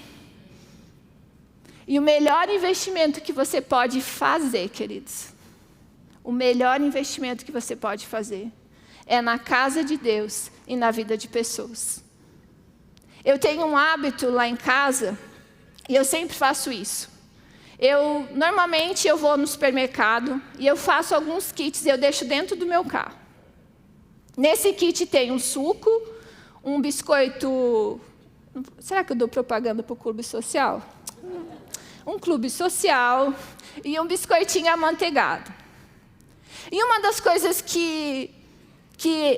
E o melhor investimento que você pode fazer, queridos, o melhor investimento que você pode fazer é na casa de Deus e na vida de pessoas. Eu tenho um hábito lá em casa, e eu sempre faço isso. Normalmente eu vou no supermercado e eu faço alguns kits e eu deixo dentro do meu carro. Nesse kit tem um suco, um biscoito... Será que eu dou propaganda para o clube social? Um clube social e um biscoitinho amanteigado. E uma das coisas que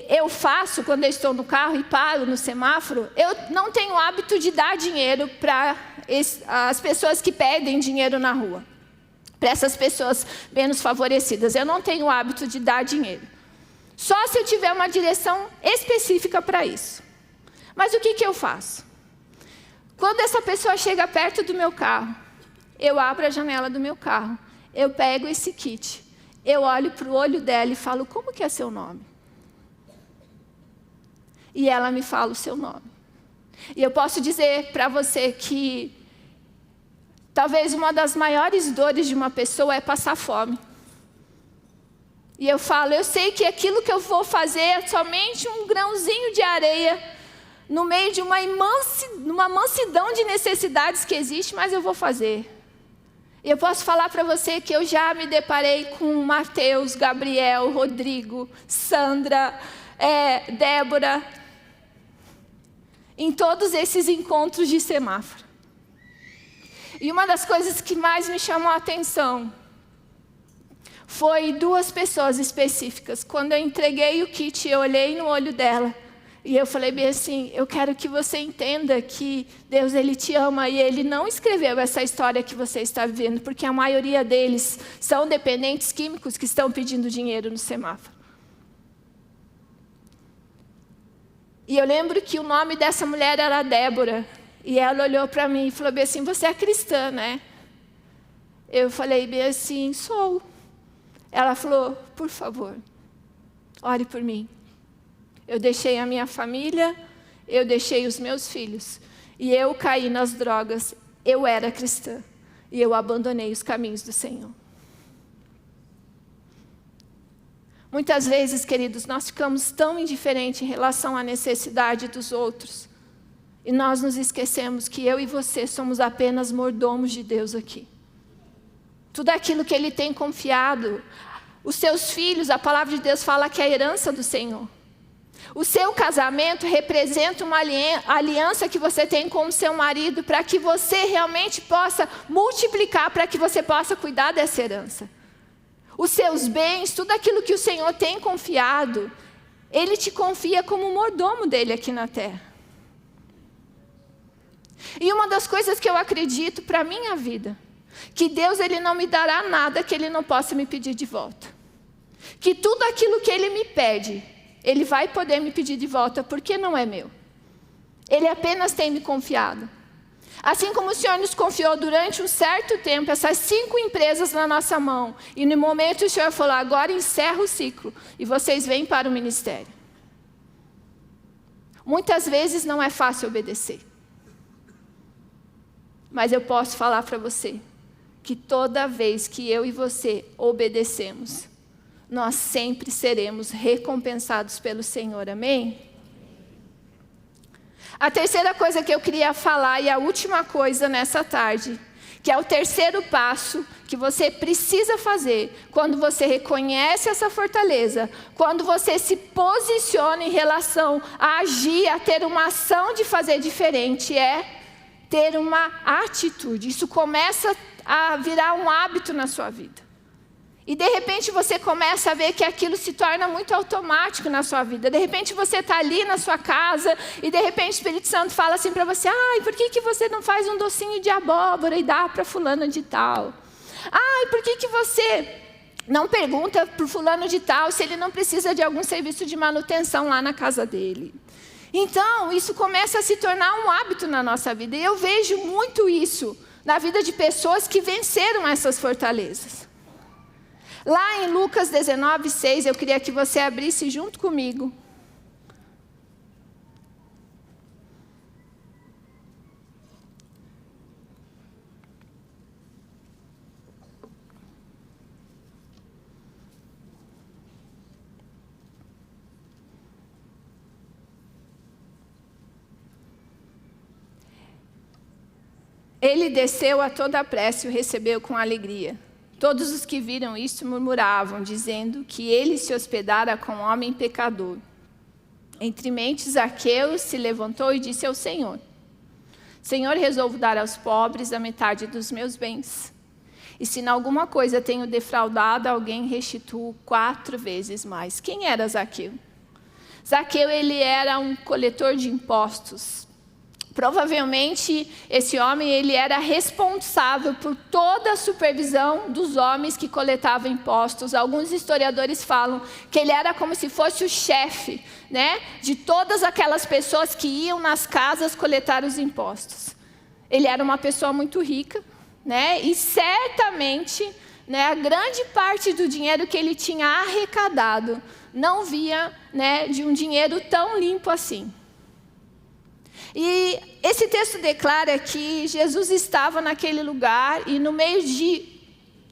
eu faço quando eu estou no carro e paro no semáforo, eu não tenho o hábito de dar dinheiro para as pessoas que pedem dinheiro na rua. Para essas pessoas menos favorecidas. Eu não tenho o hábito de dar dinheiro. Só se eu tiver uma direção específica para isso. Mas o que eu faço? Quando essa pessoa chega perto do meu carro, eu abro a janela do meu carro, eu pego esse kit, eu olho para o olho dela e falo, como que é seu nome? E ela me fala o seu nome. E eu posso dizer para você que talvez uma das maiores dores de uma pessoa é passar fome. E eu falo, eu sei que aquilo que eu vou fazer é somente um grãozinho de areia no meio de uma mansidão de necessidades que existe, mas eu vou fazer. E eu posso falar para você que eu já me deparei com Mateus, Gabriel, Rodrigo, Sandra, Débora, em todos esses encontros de semáforo. E uma das coisas que mais me chamou a atenção foi 2 pessoas específicas. Quando eu entreguei o kit, eu olhei no olho dela e eu falei bem assim, eu quero que você entenda que Deus, Ele te ama e Ele não escreveu essa história que você está vivendo, porque a maioria deles são dependentes químicos que estão pedindo dinheiro no semáforo. E eu lembro que o nome dessa mulher era Débora, e ela olhou para mim e falou bem assim, você é cristã, né? Eu falei bem assim, sou. Ela falou, por favor, ore por mim. Eu deixei a minha família, eu deixei os meus filhos, e eu caí nas drogas, eu era cristã, e eu abandonei os caminhos do Senhor. Muitas vezes, queridos, nós ficamos tão indiferentes em relação à necessidade dos outros, e nós nos esquecemos que eu e você somos apenas mordomos de Deus aqui. Tudo aquilo que Ele tem confiado, os seus filhos, a palavra de Deus fala que é a herança do Senhor. O seu casamento representa uma aliança que você tem com o seu marido para que você realmente possa multiplicar, para que você possa cuidar dessa herança. Os seus bens, tudo aquilo que o Senhor tem confiado, Ele te confia como mordomo dEle aqui na terra. E uma das coisas que eu acredito para a minha vida, que Deus Ele não me dará nada que Ele não possa me pedir de volta. Que tudo aquilo que Ele me pede, Ele vai poder me pedir de volta, porque não é meu. Ele apenas tem me confiado. Assim como o Senhor nos confiou durante um certo tempo, essas 5 empresas na nossa mão, e no momento o Senhor falou, agora encerra o ciclo, e vocês vêm para o ministério. Muitas vezes não é fácil obedecer. Mas eu posso falar para você, que toda vez que eu e você obedecemos, nós sempre seremos recompensados pelo Senhor, amém? A terceira coisa que eu queria falar, e a última coisa nessa tarde, que é o terceiro passo que você precisa fazer quando você reconhece essa fortaleza, quando você se posiciona em relação a agir, a ter uma ação de fazer diferente, é ter uma atitude. Isso começa a virar um hábito na sua vida. E de repente você começa a ver que aquilo se torna muito automático na sua vida. De repente você está ali na sua casa e de repente o Espírito Santo fala assim para você: ai, por que você não faz um docinho de abóbora e dá para fulano de tal? Ai, por que você não pergunta para o fulano de tal se ele não precisa de algum serviço de manutenção lá na casa dele? Então, isso começa a se tornar um hábito na nossa vida. E eu vejo muito isso na vida de pessoas que venceram essas fortalezas. Lá em Lucas 19:6, eu queria que você abrisse junto comigo. Ele desceu a toda pressa e o recebeu com alegria. Todos os que viram isso murmuravam, dizendo que ele se hospedara com um homem pecador. Entre mentes, Zaqueu se levantou e disse ao Senhor: Senhor, resolvo dar aos pobres a metade dos meus bens. E se em alguma coisa tenho defraudado alguém, restituo 4 vezes mais. Quem era Zaqueu? Zaqueu, ele era um coletor de impostos. Provavelmente, esse homem ele era responsável por toda a supervisão dos homens que coletavam impostos. Alguns historiadores falam que ele era como se fosse o chefe, né, de todas aquelas pessoas que iam nas casas coletar os impostos. Ele era uma pessoa muito rica, né, e certamente, né, a grande parte do dinheiro que ele tinha arrecadado não via, né, de um dinheiro tão limpo assim. E esse texto declara que Jesus estava naquele lugar e no meio de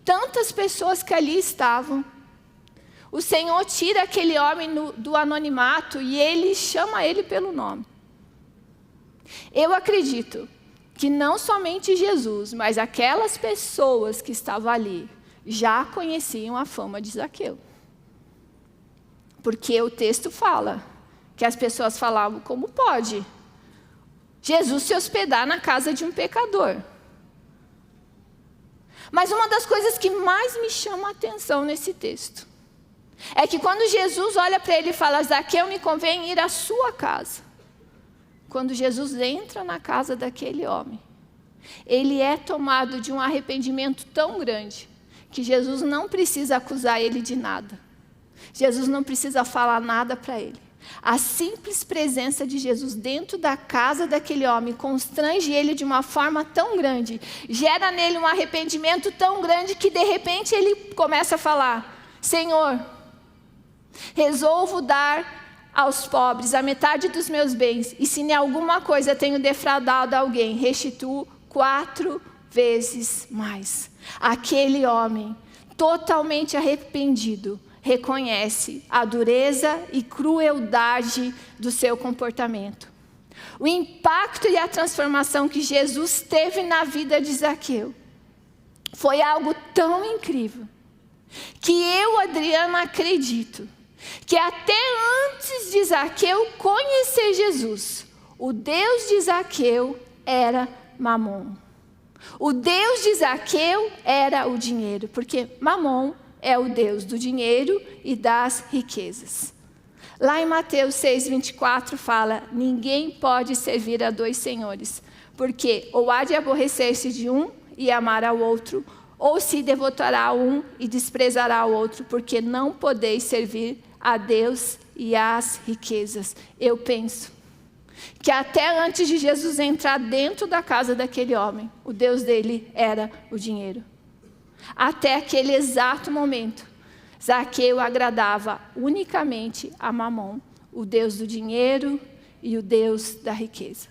tantas pessoas que ali estavam, o Senhor tira aquele homem do anonimato e ele chama ele pelo nome. Eu acredito que não somente Jesus, mas aquelas pessoas que estavam ali já conheciam a fama de Zaqueu. Porque o texto fala que as pessoas falavam: como pode Jesus se hospedar na casa de um pecador? Mas uma das coisas que mais me chama a atenção nesse texto é que quando Jesus olha para ele e fala: Zaqueu, me convém ir à sua casa. Quando Jesus entra na casa daquele homem, ele é tomado de um arrependimento tão grande que Jesus não precisa acusar ele de nada. Jesus não precisa falar nada para ele. A simples presença de Jesus dentro da casa daquele homem constrange ele de uma forma tão grande, gera nele um arrependimento tão grande que de repente ele começa a falar: Senhor, resolvo dar aos pobres a metade dos meus bens, e se em alguma coisa tenho defraudado alguém, restituo 4 vezes mais. Aquele homem, totalmente arrependido, reconhece a dureza e crueldade do seu comportamento. O impacto e a transformação que Jesus teve na vida de Zaqueu foi algo tão incrível que eu, Adriana, acredito que até antes de Zaqueu conhecer Jesus, o Deus de Zaqueu era Mamon. O Deus de Zaqueu era o dinheiro, porque Mamon é o Deus do dinheiro e das riquezas. Lá em Mateus 6:24 fala: ninguém pode servir a 2 senhores, porque ou há de aborrecer-se de um e amar ao outro, ou se devotará a um e desprezará o outro, porque não podeis servir a Deus e às riquezas. Eu penso que até antes de Jesus entrar dentro da casa daquele homem, o Deus dele era o dinheiro. Até aquele exato momento, Zaqueu agradava unicamente a Mamon, o Deus do dinheiro e o Deus da riqueza.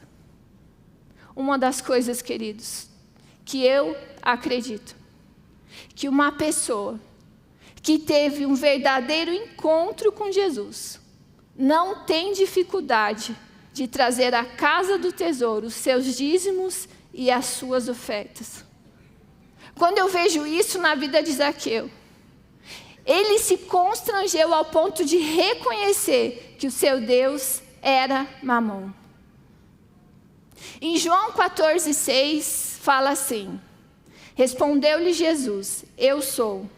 Uma das coisas, queridos, que eu acredito, que uma pessoa que teve um verdadeiro encontro com Jesus não tem dificuldade de trazer à casa do tesouro os seus dízimos e as suas ofertas. Quando eu vejo isso na vida de Zaqueu, ele se constrangeu ao ponto de reconhecer que o seu Deus era Mamon. Em João 14,6 fala assim: respondeu-lhe Jesus: eu sou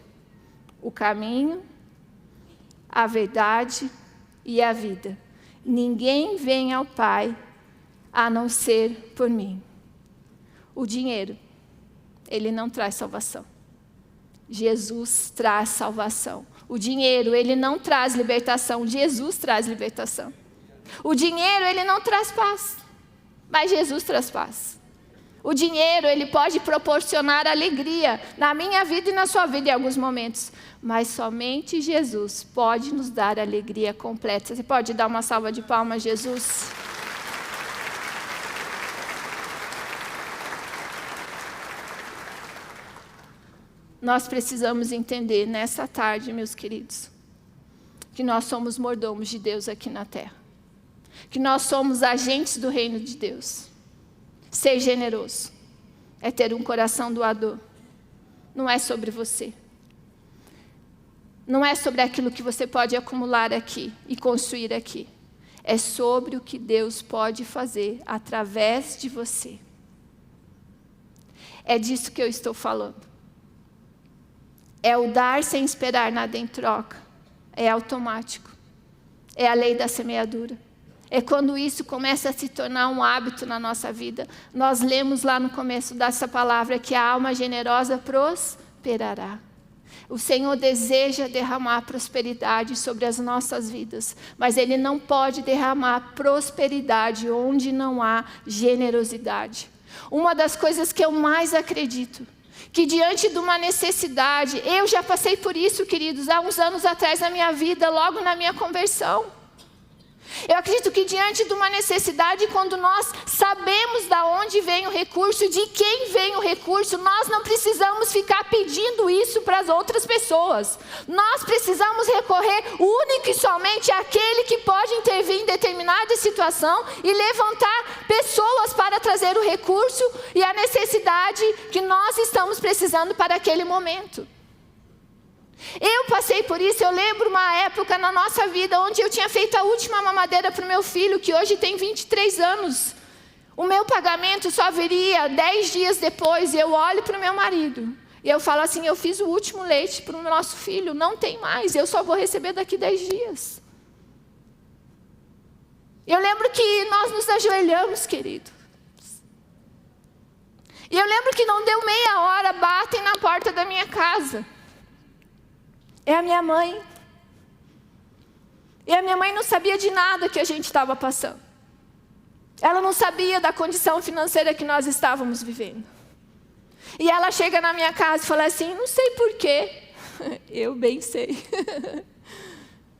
o caminho, a verdade e a vida. Ninguém vem ao Pai a não ser por mim. O dinheiro, ele não traz salvação. Jesus traz salvação. O dinheiro, ele não traz libertação. Jesus traz libertação. O dinheiro, ele não traz paz, mas Jesus traz paz. O dinheiro, ele pode proporcionar alegria na minha vida e na sua vida em alguns momentos, mas somente Jesus pode nos dar alegria completa. Você pode dar uma salva de palmas, Jesus? Nós precisamos entender nessa tarde, meus queridos, que nós somos mordomos de Deus aqui na terra. Que nós somos agentes do reino de Deus. Ser generoso é ter um coração doador. Não é sobre você. Não é sobre aquilo que você pode acumular aqui e construir aqui. É sobre o que Deus pode fazer através de você. É disso que eu estou falando. É o dar sem esperar nada em troca. É automático. É a lei da semeadura. É quando isso começa a se tornar um hábito na nossa vida. Nós lemos lá no começo dessa palavra que a alma generosa prosperará. O Senhor deseja derramar prosperidade sobre as nossas vidas, mas Ele não pode derramar prosperidade onde não há generosidade. Uma das coisas que eu mais acredito, que diante de uma necessidade, eu já passei por isso, queridos, há uns anos atrás na minha vida, logo na minha conversão. Eu acredito que diante de uma necessidade, quando nós sabemos de onde vem o recurso, de quem vem o recurso, nós não precisamos ficar pedindo isso para as outras pessoas. Nós precisamos recorrer único e somente àquele que pode intervir em determinada situação e levantar pessoas para trazer o recurso e a necessidade que nós estamos precisando para aquele momento. Eu passei por isso, eu lembro uma época na nossa vida onde eu tinha feito a última mamadeira para o meu filho, que hoje tem 23 anos. O meu pagamento só viria 10 dias depois, e eu olho para o meu marido. E eu falo assim, eu fiz o último leite para o nosso filho, não tem mais, eu só vou receber daqui 10 dias. Eu lembro que nós nos ajoelhamos, querido. E eu lembro que não deu meia hora, batem na porta da minha casa. É a minha mãe. E a minha mãe não sabia de nada que a gente estava passando. Ela não sabia da condição financeira que nós estávamos vivendo. E ela chega na minha casa e fala assim, não sei porquê. Eu bem sei.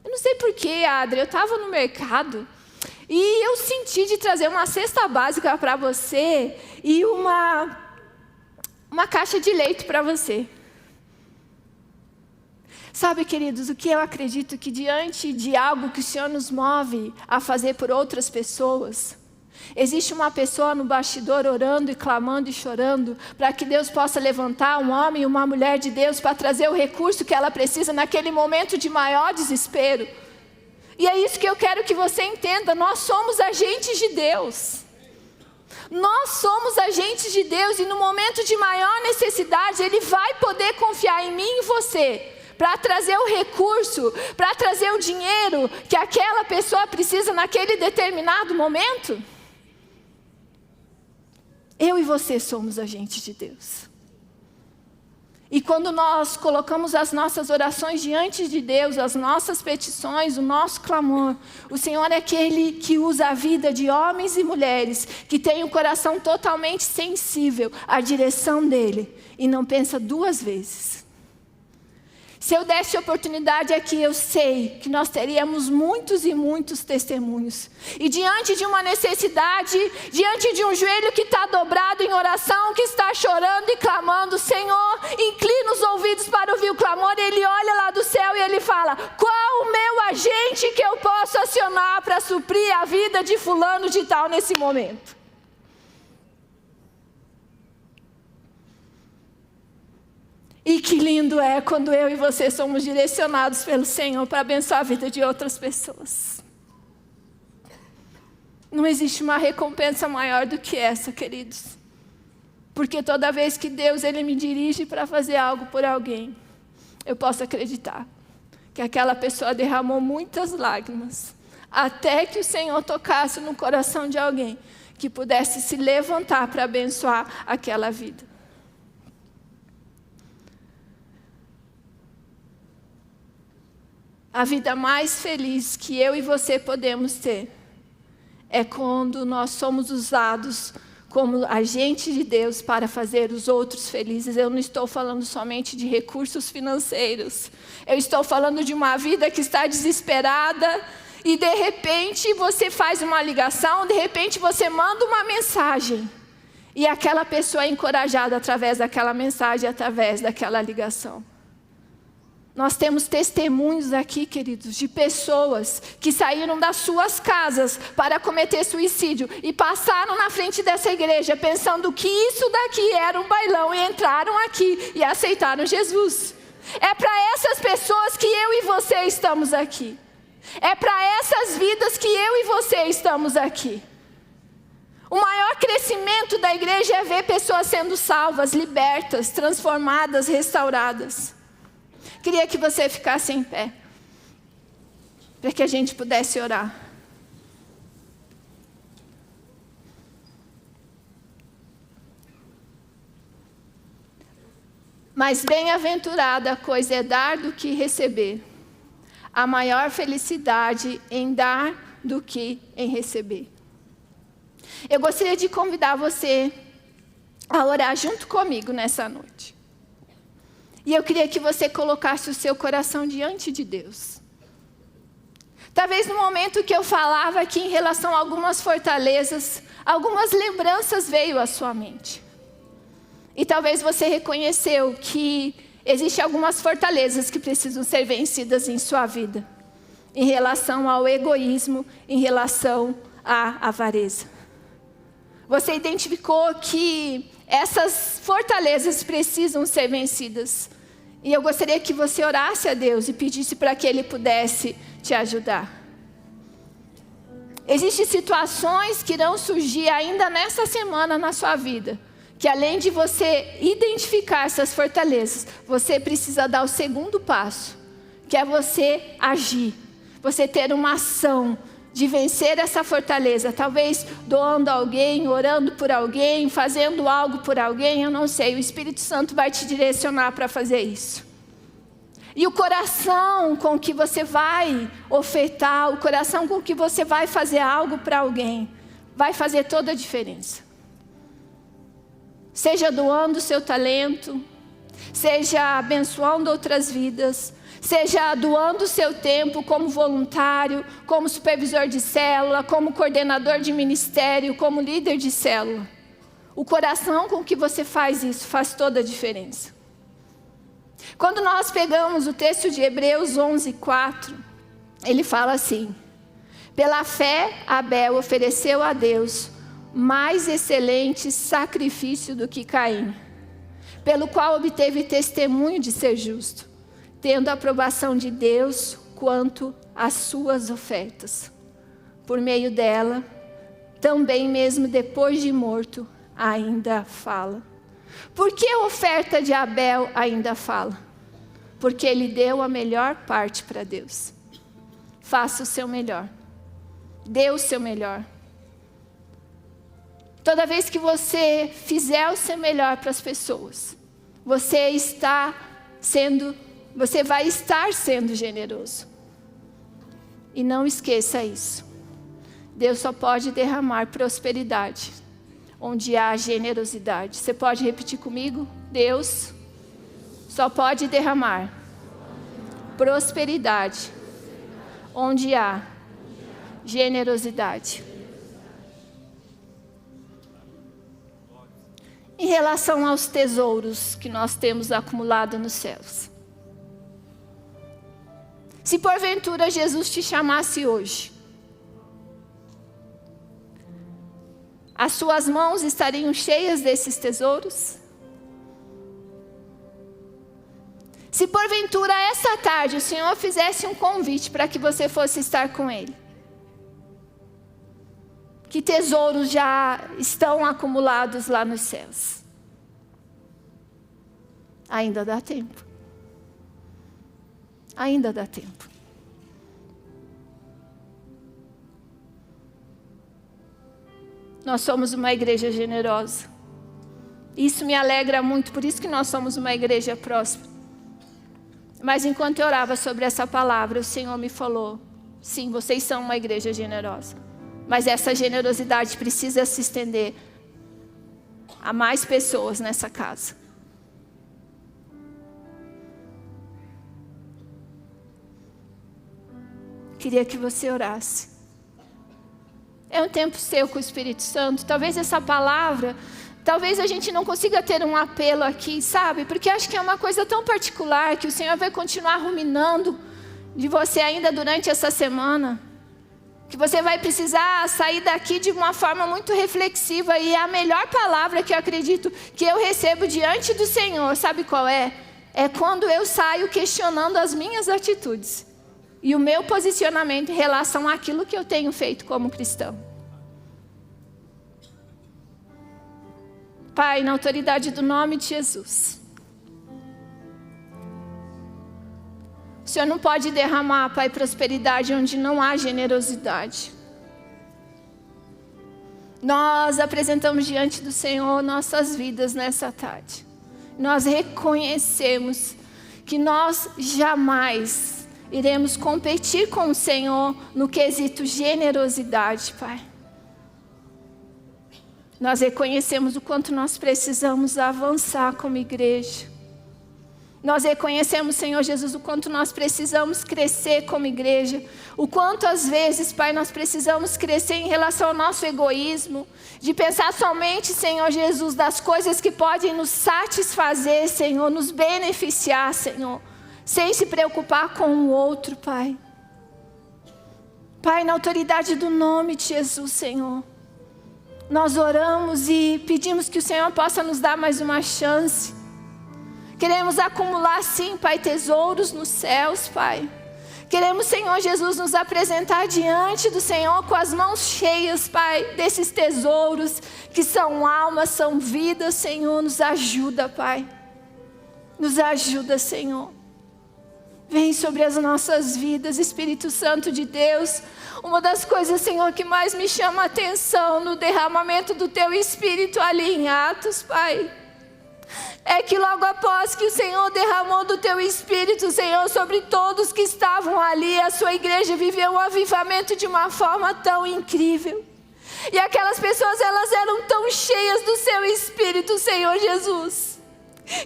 Eu não sei porquê, Adri, eu estava no mercado e eu senti de trazer uma cesta básica para você e uma caixa de leite para você. Sabe, queridos, o que eu acredito que diante de algo que o Senhor nos move a fazer por outras pessoas, existe uma pessoa no bastidor orando e clamando e chorando para que Deus possa levantar um homem e uma mulher de Deus para trazer o recurso que ela precisa naquele momento de maior desespero. E é isso que eu quero que você entenda, nós somos agentes de Deus. Nós somos agentes de Deus e no momento de maior necessidade, Ele vai poder confiar em mim e em você, para trazer o recurso, para trazer o dinheiro que aquela pessoa precisa naquele determinado momento. Eu e você somos agentes de Deus. E quando nós colocamos as nossas orações diante de Deus, as nossas petições, o nosso clamor, o Senhor é aquele que usa a vida de homens e mulheres que têm um coração totalmente sensível à direção dEle e não pensa duas vezes. Se eu desse oportunidade aqui, eu sei que nós teríamos muitos e muitos testemunhos. E diante de uma necessidade, diante de um joelho que está dobrado em oração, que está chorando e clamando, Senhor, inclina os ouvidos para ouvir o clamor, Ele olha lá do céu e Ele fala, qual o meu agente que eu posso acionar para suprir a vida de fulano de tal nesse momento? E que lindo é quando eu e você somos direcionados pelo Senhor para abençoar a vida de outras pessoas. Não existe uma recompensa maior do que essa, queridos. Porque toda vez que Deus Ele me dirige para fazer algo por alguém, eu posso acreditar que aquela pessoa derramou muitas lágrimas, até que o Senhor tocasse no coração de alguém que pudesse se levantar para abençoar aquela vida. A vida mais feliz que eu e você podemos ter é quando nós somos usados como agentes de Deus para fazer os outros felizes. Eu não estou falando somente de recursos financeiros. Eu estou falando de uma vida que está desesperada e de repente você faz uma ligação, de repente você manda uma mensagem e aquela pessoa é encorajada através daquela mensagem, através daquela ligação. Nós temos testemunhos aqui, queridos, de pessoas que saíram das suas casas para cometer suicídio e passaram na frente dessa igreja pensando que isso daqui era um bailão e entraram aqui e aceitaram Jesus. É para essas pessoas que eu e você estamos aqui. É para essas vidas que eu e você estamos aqui. O maior crescimento da igreja é ver pessoas sendo salvas, libertas, transformadas, restauradas. Queria que você ficasse em pé, para que a gente pudesse orar. Mas bem-aventurada a coisa é dar do que receber. A maior felicidade em dar do que em receber. Eu gostaria de convidar você a orar junto comigo nessa noite. E eu queria que você colocasse o seu coração diante de Deus. Talvez no momento que eu falava aqui em relação a algumas fortalezas, algumas lembranças veio à sua mente. E talvez você reconheceu que existem algumas fortalezas que precisam ser vencidas em sua vida. Em relação ao egoísmo, em relação à avareza. Você identificou que essas fortalezas precisam ser vencidas. E eu gostaria que você orasse a Deus e pedisse para que Ele pudesse te ajudar. Existem situações que irão surgir ainda nessa semana na sua vida, que além de você identificar essas fortalezas, você precisa dar o segundo passo, que é você agir, você ter uma ação de vencer essa fortaleza, talvez doando a alguém, orando por alguém, fazendo algo por alguém, eu não sei, o Espírito Santo vai te direcionar para fazer isso. E o coração com que você vai ofertar, o coração com que você vai fazer algo para alguém, vai fazer toda a diferença. Seja doando o seu talento, seja abençoando outras vidas, seja doando o seu tempo como voluntário, como supervisor de célula, como coordenador de ministério, como líder de célula. O coração com que você faz isso faz toda a diferença. Quando nós pegamos o texto de Hebreus 11:4, ele fala assim: pela fé Abel ofereceu a Deus mais excelente sacrifício do que Caim, pelo qual obteve testemunho de ser justo, tendo a aprovação de Deus quanto às suas ofertas. Por meio dela, também mesmo depois de morto, ainda fala. Por que a oferta de Abel ainda fala? Porque ele deu a melhor parte para Deus. Faça o seu melhor. Dê o seu melhor. Toda vez que você fizer o seu melhor para as pessoas, você vai estar sendo generoso. E não esqueça isso. Deus só pode derramar prosperidade onde há generosidade. Você pode repetir comigo? Deus só pode derramar prosperidade onde há generosidade. Em relação aos tesouros que nós temos acumulado nos céus. Se porventura Jesus te chamasse hoje, as suas mãos estariam cheias desses tesouros? Se porventura essa tarde o Senhor fizesse um convite para que você fosse estar com Ele, que tesouros já estão acumulados lá nos céus? Ainda dá tempo. Ainda dá tempo. Nós somos uma igreja generosa. Isso me alegra muito, por isso que nós somos uma igreja próspera. Mas enquanto eu orava sobre essa palavra, o Senhor me falou: sim, vocês são uma igreja generosa. Mas essa generosidade precisa se estender a mais pessoas nessa casa. Queria que você orasse. É um tempo seu com o Espírito Santo. Talvez essa palavra, talvez a gente não consiga ter um apelo aqui, sabe? Porque acho que é uma coisa tão particular que o Senhor vai continuar ruminando de você ainda durante essa semana. Que você vai precisar sair daqui de uma forma muito reflexiva. E a melhor palavra que eu acredito que eu recebo diante do Senhor, sabe qual é? É quando eu saio questionando as minhas atitudes e o meu posicionamento em relação àquilo que eu tenho feito como cristão. Pai, na autoridade do nome de Jesus, o Senhor não pode derramar, Pai, prosperidade onde não há generosidade. Nós apresentamos diante do Senhor nossas vidas nessa tarde. Nós reconhecemos que nós jamais iremos competir com o Senhor no quesito generosidade, Pai. Nós reconhecemos o quanto nós precisamos avançar como igreja. Nós reconhecemos, Senhor Jesus, o quanto nós precisamos crescer como igreja. O quanto às vezes, Pai, nós precisamos crescer em relação ao nosso egoísmo. De pensar somente, Senhor Jesus, das coisas que podem nos satisfazer, Senhor, nos beneficiar, Senhor. Sem se preocupar com o outro, Pai. Pai, na autoridade do nome de Jesus, Senhor, nós oramos e pedimos que o Senhor possa nos dar mais uma chance. Queremos acumular, sim, Pai, tesouros nos céus, Pai. Queremos, Senhor Jesus, nos apresentar diante do Senhor com as mãos cheias, Pai, desses tesouros que são almas, são vidas, Senhor. Nos ajuda, Pai. Nos ajuda, Senhor. Vem sobre as nossas vidas, Espírito Santo de Deus. Uma das coisas, Senhor, que mais me chama a atenção no derramamento do Teu Espírito ali em Atos, Pai, é que logo após que o Senhor derramou do Teu Espírito, Senhor, sobre todos que estavam ali, a Sua igreja viveu um avivamento de uma forma tão incrível. E aquelas pessoas, elas eram tão cheias do Seu Espírito, Senhor Jesus,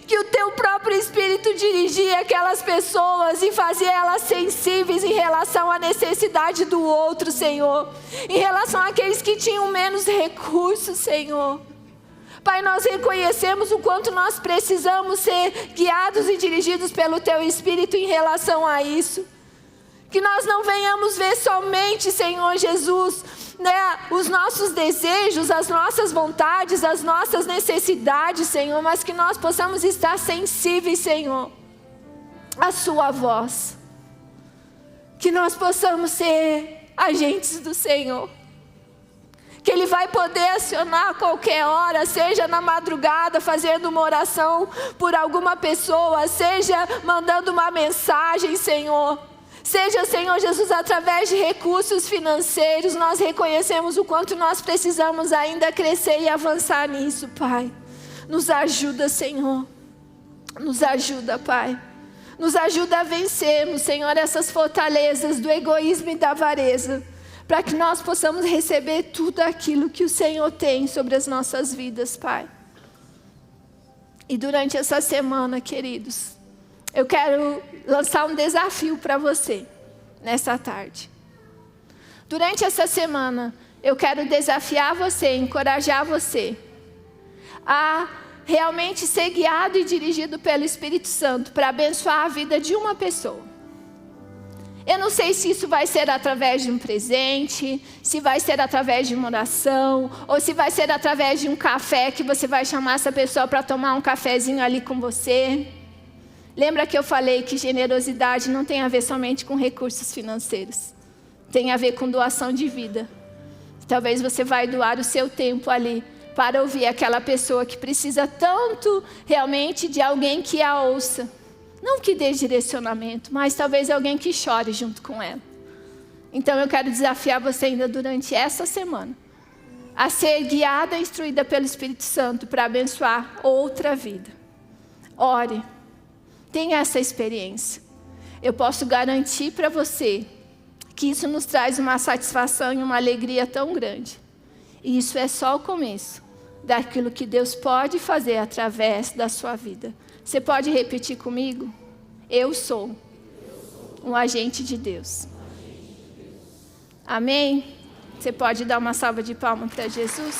que o Teu próprio Espírito dirigia aquelas pessoas e fazia elas sensíveis em relação à necessidade do outro, Senhor. Em relação àqueles que tinham menos recursos, Senhor. Pai, nós reconhecemos o quanto nós precisamos ser guiados e dirigidos pelo Teu Espírito em relação a isso. Que nós não venhamos ver somente, Senhor Jesus, os nossos desejos, as nossas vontades, as nossas necessidades, Senhor, mas que nós possamos estar sensíveis, Senhor, à Sua voz. Que nós possamos ser agentes do Senhor. Que Ele vai poder acionar a qualquer hora, seja na madrugada fazendo uma oração por alguma pessoa, seja mandando uma mensagem, Senhor. Seja, Senhor Jesus, através de recursos financeiros. Nós reconhecemos o quanto nós precisamos ainda crescer e avançar nisso, Pai. Nos ajuda, Senhor. Nos ajuda, Pai. Nos ajuda a vencermos, Senhor, essas fortalezas do egoísmo e da avareza, para que nós possamos receber tudo aquilo que o Senhor tem sobre as nossas vidas, Pai. E durante essa semana, queridos, eu quero lançar um desafio para você nessa tarde. Durante essa semana, eu quero desafiar você, encorajar você a realmente ser guiado e dirigido pelo Espírito Santo para abençoar a vida de uma pessoa. Eu não sei se isso vai ser através de um presente, se vai ser através de uma oração, ou se vai ser através de um café que você vai chamar essa pessoa para tomar um cafezinho ali com você. Lembra que eu falei que generosidade não tem a ver somente com recursos financeiros. Tem a ver com doação de vida. Talvez você vai doar o seu tempo ali para ouvir aquela pessoa que precisa tanto realmente de alguém que a ouça. Não que dê direcionamento, mas talvez alguém que chore junto com ela. Então eu quero desafiar você ainda durante essa semana a ser guiada e instruída pelo Espírito Santo para abençoar outra vida. Ore, tenha essa experiência. Eu posso garantir para você que isso nos traz uma satisfação e uma alegria tão grande. E isso é só o começo daquilo que Deus pode fazer através da sua vida. Você pode repetir comigo? Eu sou um agente de Deus. Amém? Você pode dar uma salva de palmas para Jesus?